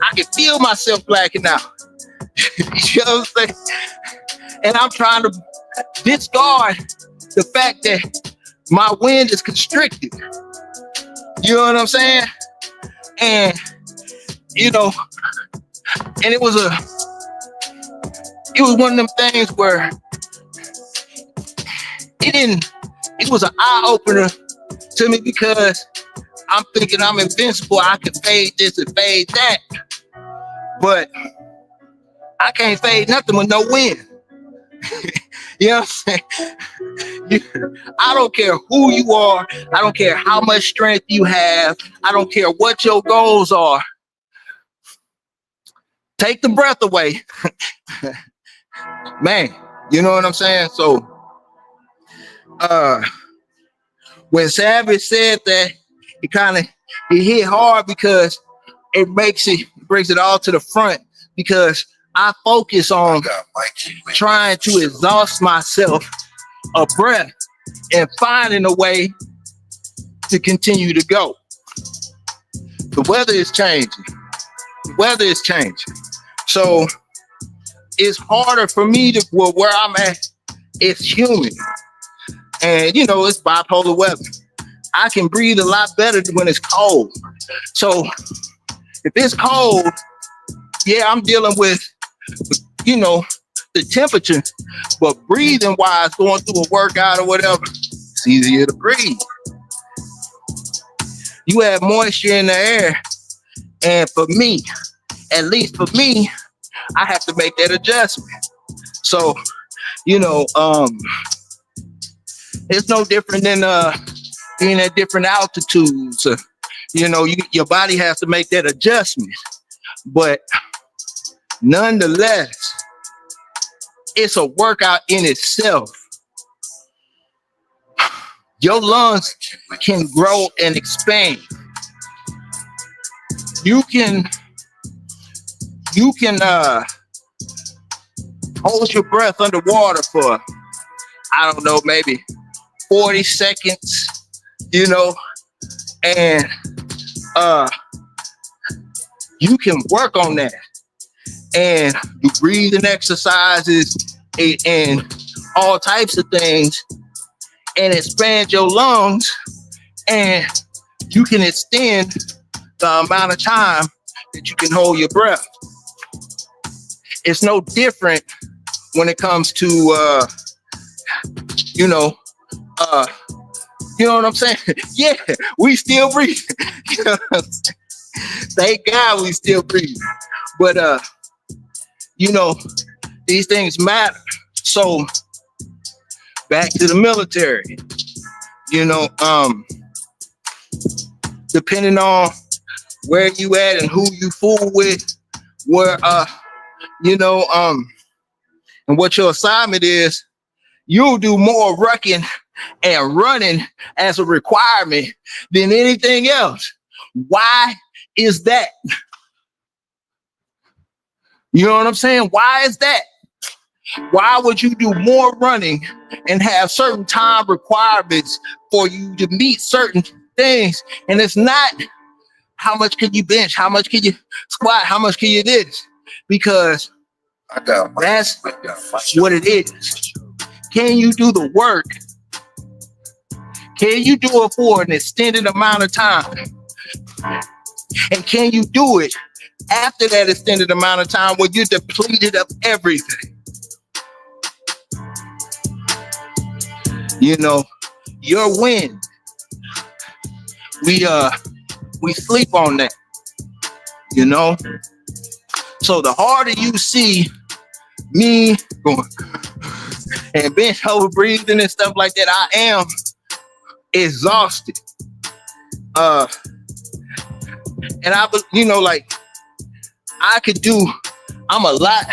I can feel myself blacking out. You know what I'm saying? And I'm trying to discard the fact that my wind is constricted. You know what I'm saying? And, you know, and it was one of them things where it was an eye-opener to me, because I'm thinking I'm invincible. I can fade this and fade that. But I can't fade nothing with no wind. You know what I'm saying? I don't care who you are. I don't care how much strength you have. I don't care what your goals are. Take the breath away. Man, you know what I'm saying? So, when Savage said that, it hit hard, because it brings it all to the front, because I focus on trying to exhaust myself of breath and finding a way to continue to go. The weather is changing. So it's harder for me to, well, where I'm at, it's humid. And, you know, it's bipolar weather. I can breathe a lot better when it's cold. So if it's cold, yeah, I'm dealing with, you know, the temperature, but breathing wise, going through a workout or whatever, it's easier to breathe. You have moisture in the air. And for me, at least for me, I have to make that adjustment. So, you know, it's no different than being at different altitudes. You know, your body has to make that adjustment. But nonetheless, it's a workout in itself. Your lungs can grow and expand. You can hold your breath underwater for, I don't know, maybe 40 seconds, you know, and you can work on that. And do breathing exercises and all types of things, and expand your lungs, and you can extend the amount of time that you can hold your breath. It's no different when it comes to you know what I'm saying? Yeah, we still breathe. You know, thank God we still breathe. But you know, these things matter. So back to the military, you know, depending on where you at and who you fool with, where you know, and what your assignment is, you'll do more rucking and running as a requirement than anything else. Why is that? You know what I'm saying? Why is that? Why would you do more running and have certain time requirements for you to meet certain things? And it's not how much can you bench, how much can you squat, how much can you this? Because that's what it is. Can you do the work? Can you do it for an extended amount of time? And can you do it after that extended amount of time when you're depleted of everything? You know, your win. We sleep on that, you know? So the harder you see me going and bench over breathing and stuff like that, I am exhausted. And you know, like I'm a lot,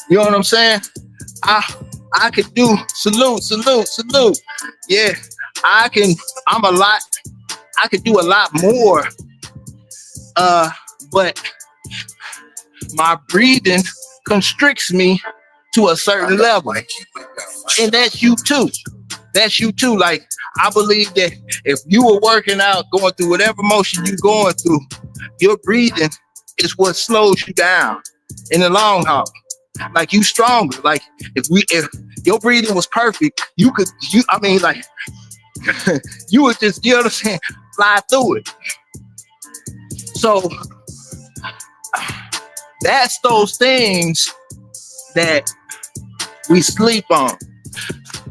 you know what I'm saying? I could do salute. Yeah, I could do a lot more. But my breathing constricts me to a certain level. And that's you too. That's you too. Like, I believe that if you were working out, going through whatever motion you're going through, your breathing is what slows you down in the long haul. Like, you stronger. Like, if your breathing was perfect, you would just, you know what I'm saying, fly through it. So that's those things that we sleep on,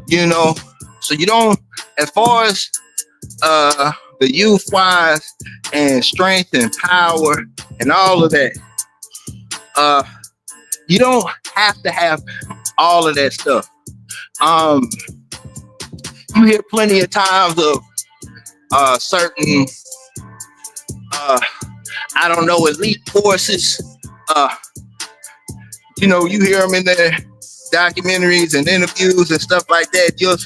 you know. So you don't, as far as the youth wise and strength and power and all of that, you don't have to have all of that stuff. You hear plenty of times of certain I don't know, elite forces. You know, you hear them in their documentaries and interviews and stuff like that. You'll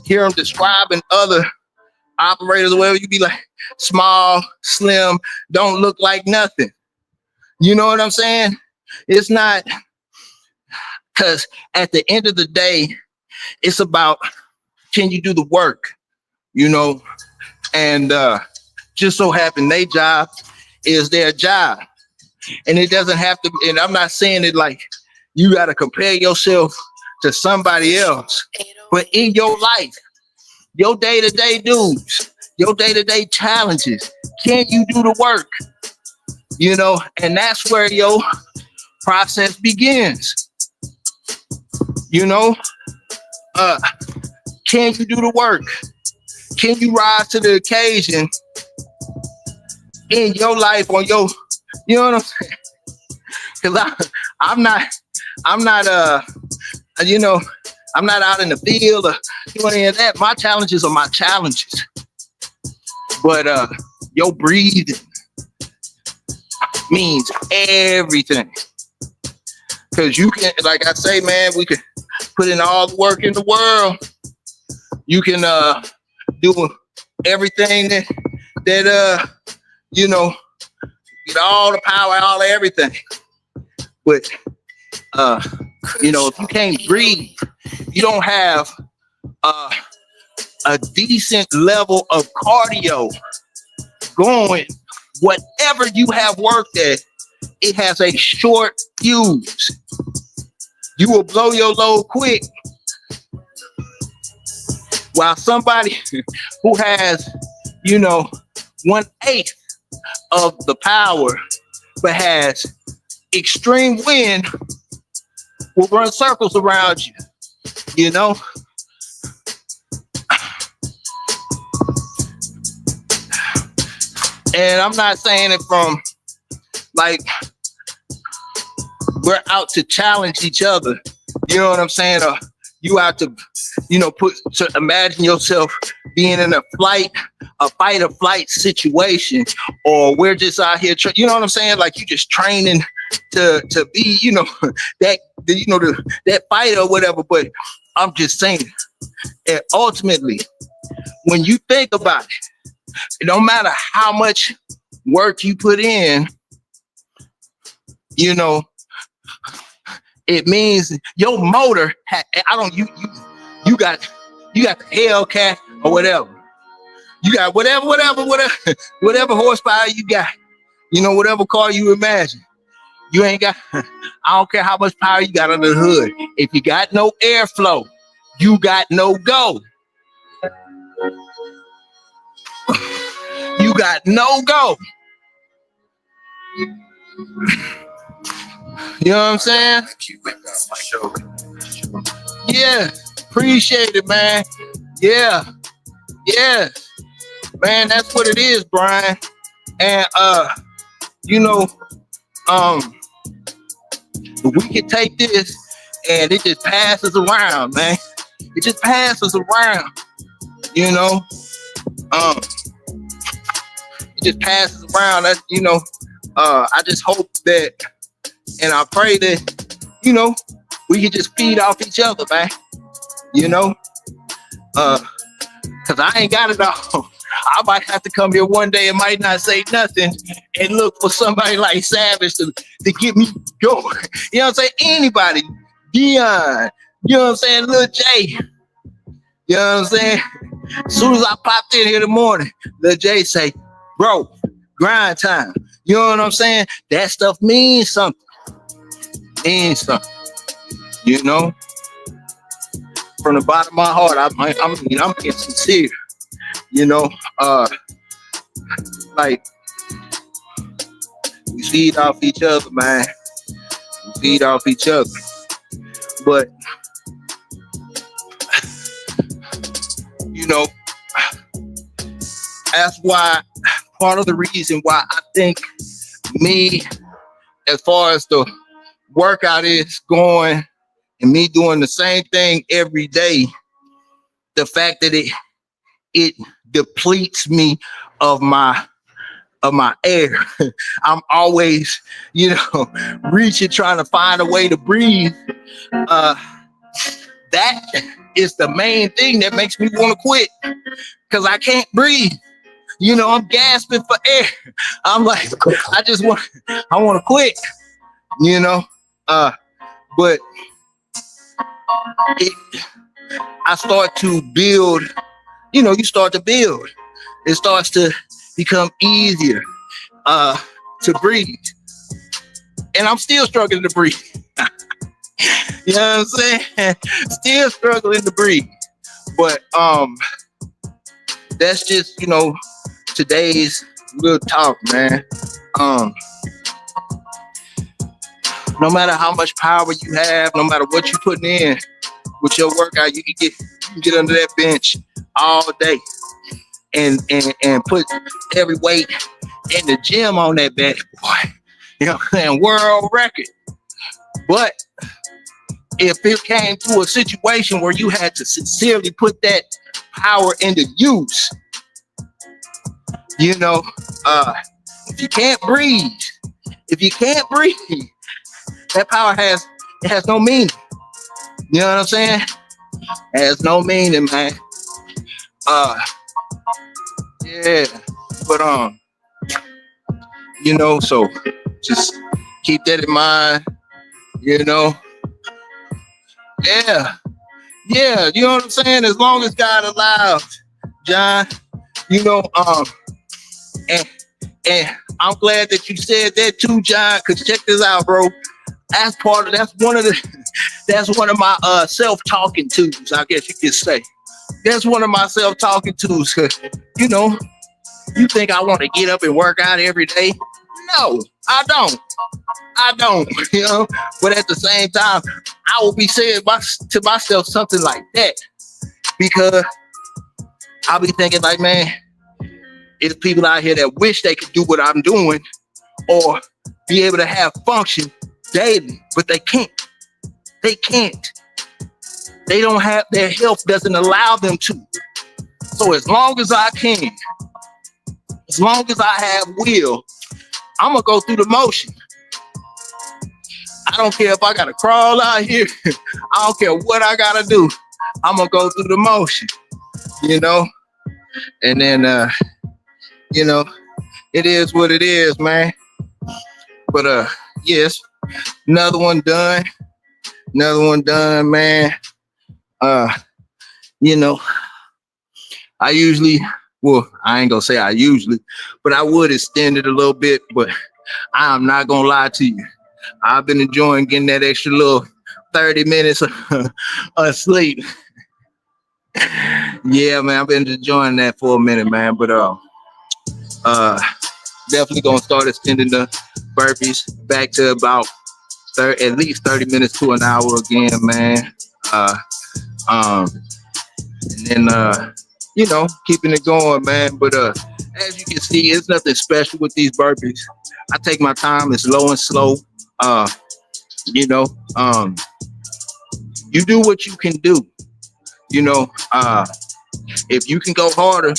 hear them describing other operators or whatever. You be like, small, slim, don't look like nothing. You know what I'm saying? It's not, because at the end of the day, it's about, can you do the work? You know, and just so happen their job is their job. And it doesn't have to, and I'm not saying it like you got to compare yourself to somebody else, but in your life, your day-to-day dues, your day-to-day challenges, can you do the work? You know, and that's where your process begins. You know, can you do the work? Can you rise to the occasion in your life, on your, you know what I'm saying? Because I'm not, you know, I'm not out in the field or doing any of that. My challenges are my challenges. But your breathing means everything. Because you can, like I say, man, we can put in all the work in the world. You can do everything that you know, get all the power, all of everything. But you know, if you can't breathe, you don't have a decent level of cardio going, whatever you have worked at, it has a short fuse. You will blow your load quick. While somebody who has, you know, 1/8 of the power, but has extreme wind, will run circles around you, you know? And I'm not saying it from like we're out to challenge each other, you know what I'm saying? Or you out to, you know, imagine yourself being in a fight or flight situation, or we're just out here, you know what I'm saying? Like you just training to be, that that fighter or whatever. But I'm just saying, and ultimately, when you think about it, no matter how much work you put in, it means your motor. You got the Hellcat or whatever. You got whatever horsepower you got. Whatever car you imagine. You ain't got. I don't care how much power you got under the hood. If you got no airflow, you got no go. You got no go. You know what I'm saying? Yeah, appreciate it, man. Yeah, man, that's what it is, Brian. And we can take this and it just passes around, man. It just passes around, It just passes around. That I just hope that, and I pray that, we can just feed off each other, man. Cause I ain't got it all. I might have to come here one day and might not say nothing and look for somebody like Savage to get me going. You know what I'm saying? Anybody, Dion, you know what I'm saying? Lil J, you know what I'm saying? As soon as I popped in here in the morning, Lil J say, bro, grind time. You know what I'm saying? That stuff means something. Means something. From the bottom of my heart, I'm being sincere. Like, we feed off each other, man. We feed off each other. But, that's why, part of the reason why I think me, as far as the workout is going, and me doing the same thing every day, the fact that it depletes me of my air. I'm always, reaching, trying to find a way to breathe. That is the main thing that makes me want to quit, because I can't breathe. I'm gasping for air. I'm like, I want to quit. But I start to build. You start to build. It starts to become easier to breathe. And I'm still struggling to breathe. You know what I'm saying? Still struggling to breathe. But that's just, today's little talk, man. No matter how much power you have, no matter what you're putting in with your workout, you can get under that bench all day and put every weight in the gym on that bad boy. You know what I'm saying? World record. But if it came to a situation where you had to sincerely put that power into use, if you can't breathe, that power has no meaning. You know what I'm saying? It has no meaning, man. Yeah, but so just keep that in mind. Yeah, you know what I'm saying? As long as God allows, John, and I'm glad that you said that too, John, because check this out, bro. That's one of my self-talking tools, I guess you could say. That's one of my self-talking tools, because, you think I want to get up and work out every day? No, I don't. But at the same time, I will be saying to myself something like that, because I'll be thinking like, man, it's people out here that wish they could do what I'm doing or be able to have function daily, but they can't. They don't have, their health doesn't allow them to. So as long as I can, as long as I have will, I'm gonna go through the motion. don't care if I gotta crawl out here. I don't care what I gotta do. I'm gonna go through the motion, you know? And then, you know, it is what it is, man. But, yes, another one done. Another one done, man. You know, I usually, well, I ain't gonna say I usually, but I would extend it a little bit, but I'm not gonna lie to you. I've been enjoying getting that extra little 30 minutes of sleep. Yeah, man, I've been enjoying that for a minute, man. But definitely gonna start extending the burpees back to about at least 30 minutes to an hour again, man. And then you know, keeping it going, man. But as you can see, it's nothing special with these burpees. I take my time, it's low and slow. You know, you do what you can do. You know, if you can go harder,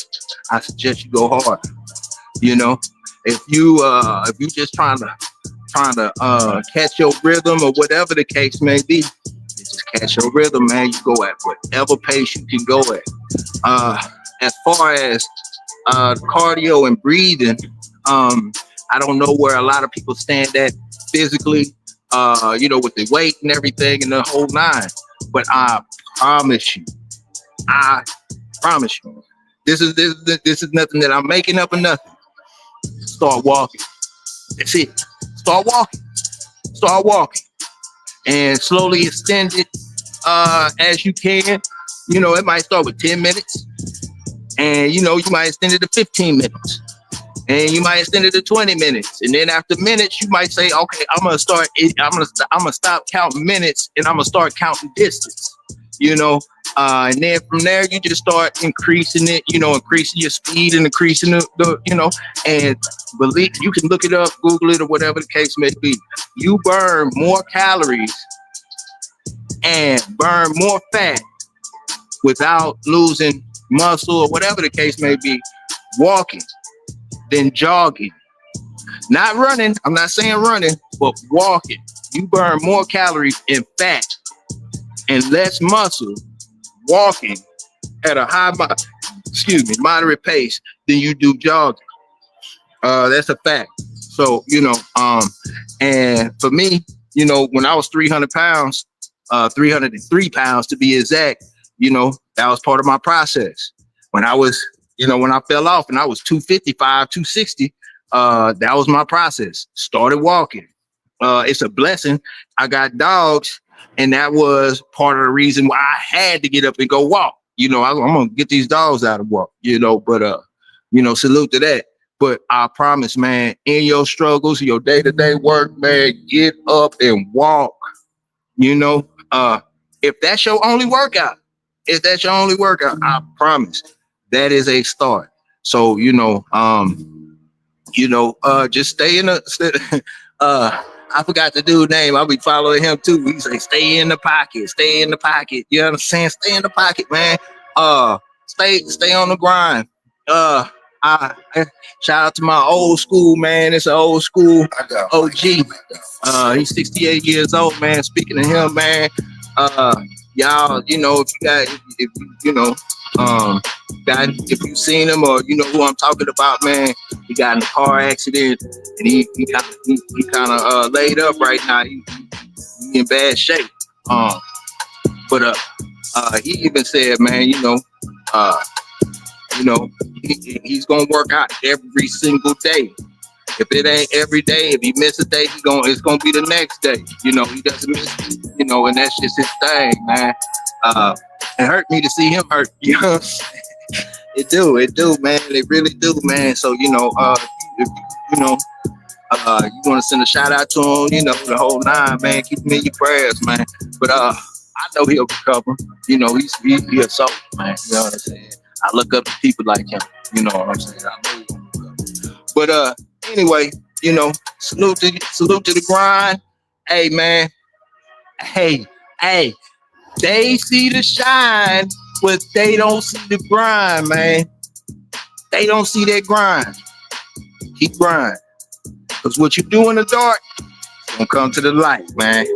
I suggest you go harder. You know, if you just trying to catch your rhythm or whatever the case may be, just catch your rhythm, man. You go at whatever pace you can go at. As far as cardio and breathing, I don't know where a lot of people stand at physically, you know, with the weight and everything and the whole nine. But I promise you, this is nothing that I'm making up or nothing. Start walking. That's it. Start walking, and slowly extend it as you can. You know, it might start with 10 minutes, and you know, you might extend it to 15 minutes, and you might extend it to 20 minutes, and then after minutes, you might say, okay, I'm gonna stop counting minutes, and I'm gonna start counting distance. You know, and then from there, you just start increasing it. You know, increasing your speed and increasing the you know, and believe you can look it up, Google it, or whatever the case may be. You burn more calories and burn more fat without losing muscle or whatever the case may be, walking than jogging. Not running. I'm not saying running, but walking. You burn more calories and fat and less muscle walking at a moderate pace than you do jogging. That's a fact. So, you know, and for me, you know, when I was 300 pounds, 303 pounds to be exact, you know, that was part of my process. When I was, you know, when I fell off and I was 255, 260, that was my process. Started walking. It's a blessing. I got dogs, and that was part of the reason why I had to get up and go walk. You know, I'm gonna get these dogs out of walk, you know, but you know, salute to that. But I promise, man, in your struggles, your day-to-day work, man, get up and walk. You know, if that's your only workout, I promise that is a start. So, you know, just stay in the I forgot the dude's name. I'll be following him too. He say, stay in the pocket. You understand? Stay in the pocket, man. Stay on the grind. I shout out to my old school, man. It's an old school OG. He's 68 years old, man. Speaking of him, man, y'all, you know, if you've seen him or you know who I'm talking about, man, he got in a car accident and he kind of laid up right now. He in bad shape. But he even said, man, he's gonna work out every single day. If it ain't every day, if he miss a day, it's gonna be the next day. You know, he doesn't miss, you know, and that's just his thing, man. It hurt me to see him hurt, you know. It do, man. They really do, man. So, you know, if you want to send a shout out to him, you know, the whole nine, man. Keep him in your prayers, man. But I know he'll recover. You know, he's a soldier, man. You know what I'm saying? I look up to people like him. You know what I'm saying? I know he'll recover. But anyway, you know, salute to the grind. Hey, man. Hey. They see the shine, but they don't see the grind, man. They don't see that grind. Keep grinding. Because what you do in the dark, gonna come to the light, man.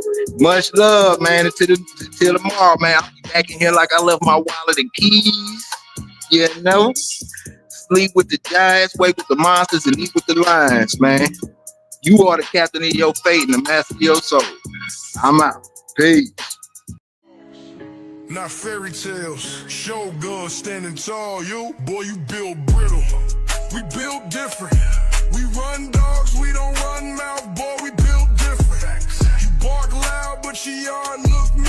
Much love, man. Until tomorrow, man. I'll be back in here like I left my wallet and keys. You know? Sleep with the giants, wake with the monsters, and eat with the lions, man. You are the captain of your fate and the master of your soul. I'm out. Peace. Not fairy tales, Shogun standing tall. You, boy, you build brittle. We build different. We run dogs, we don't run mouth, boy, we build different. You bark loud, but your yard look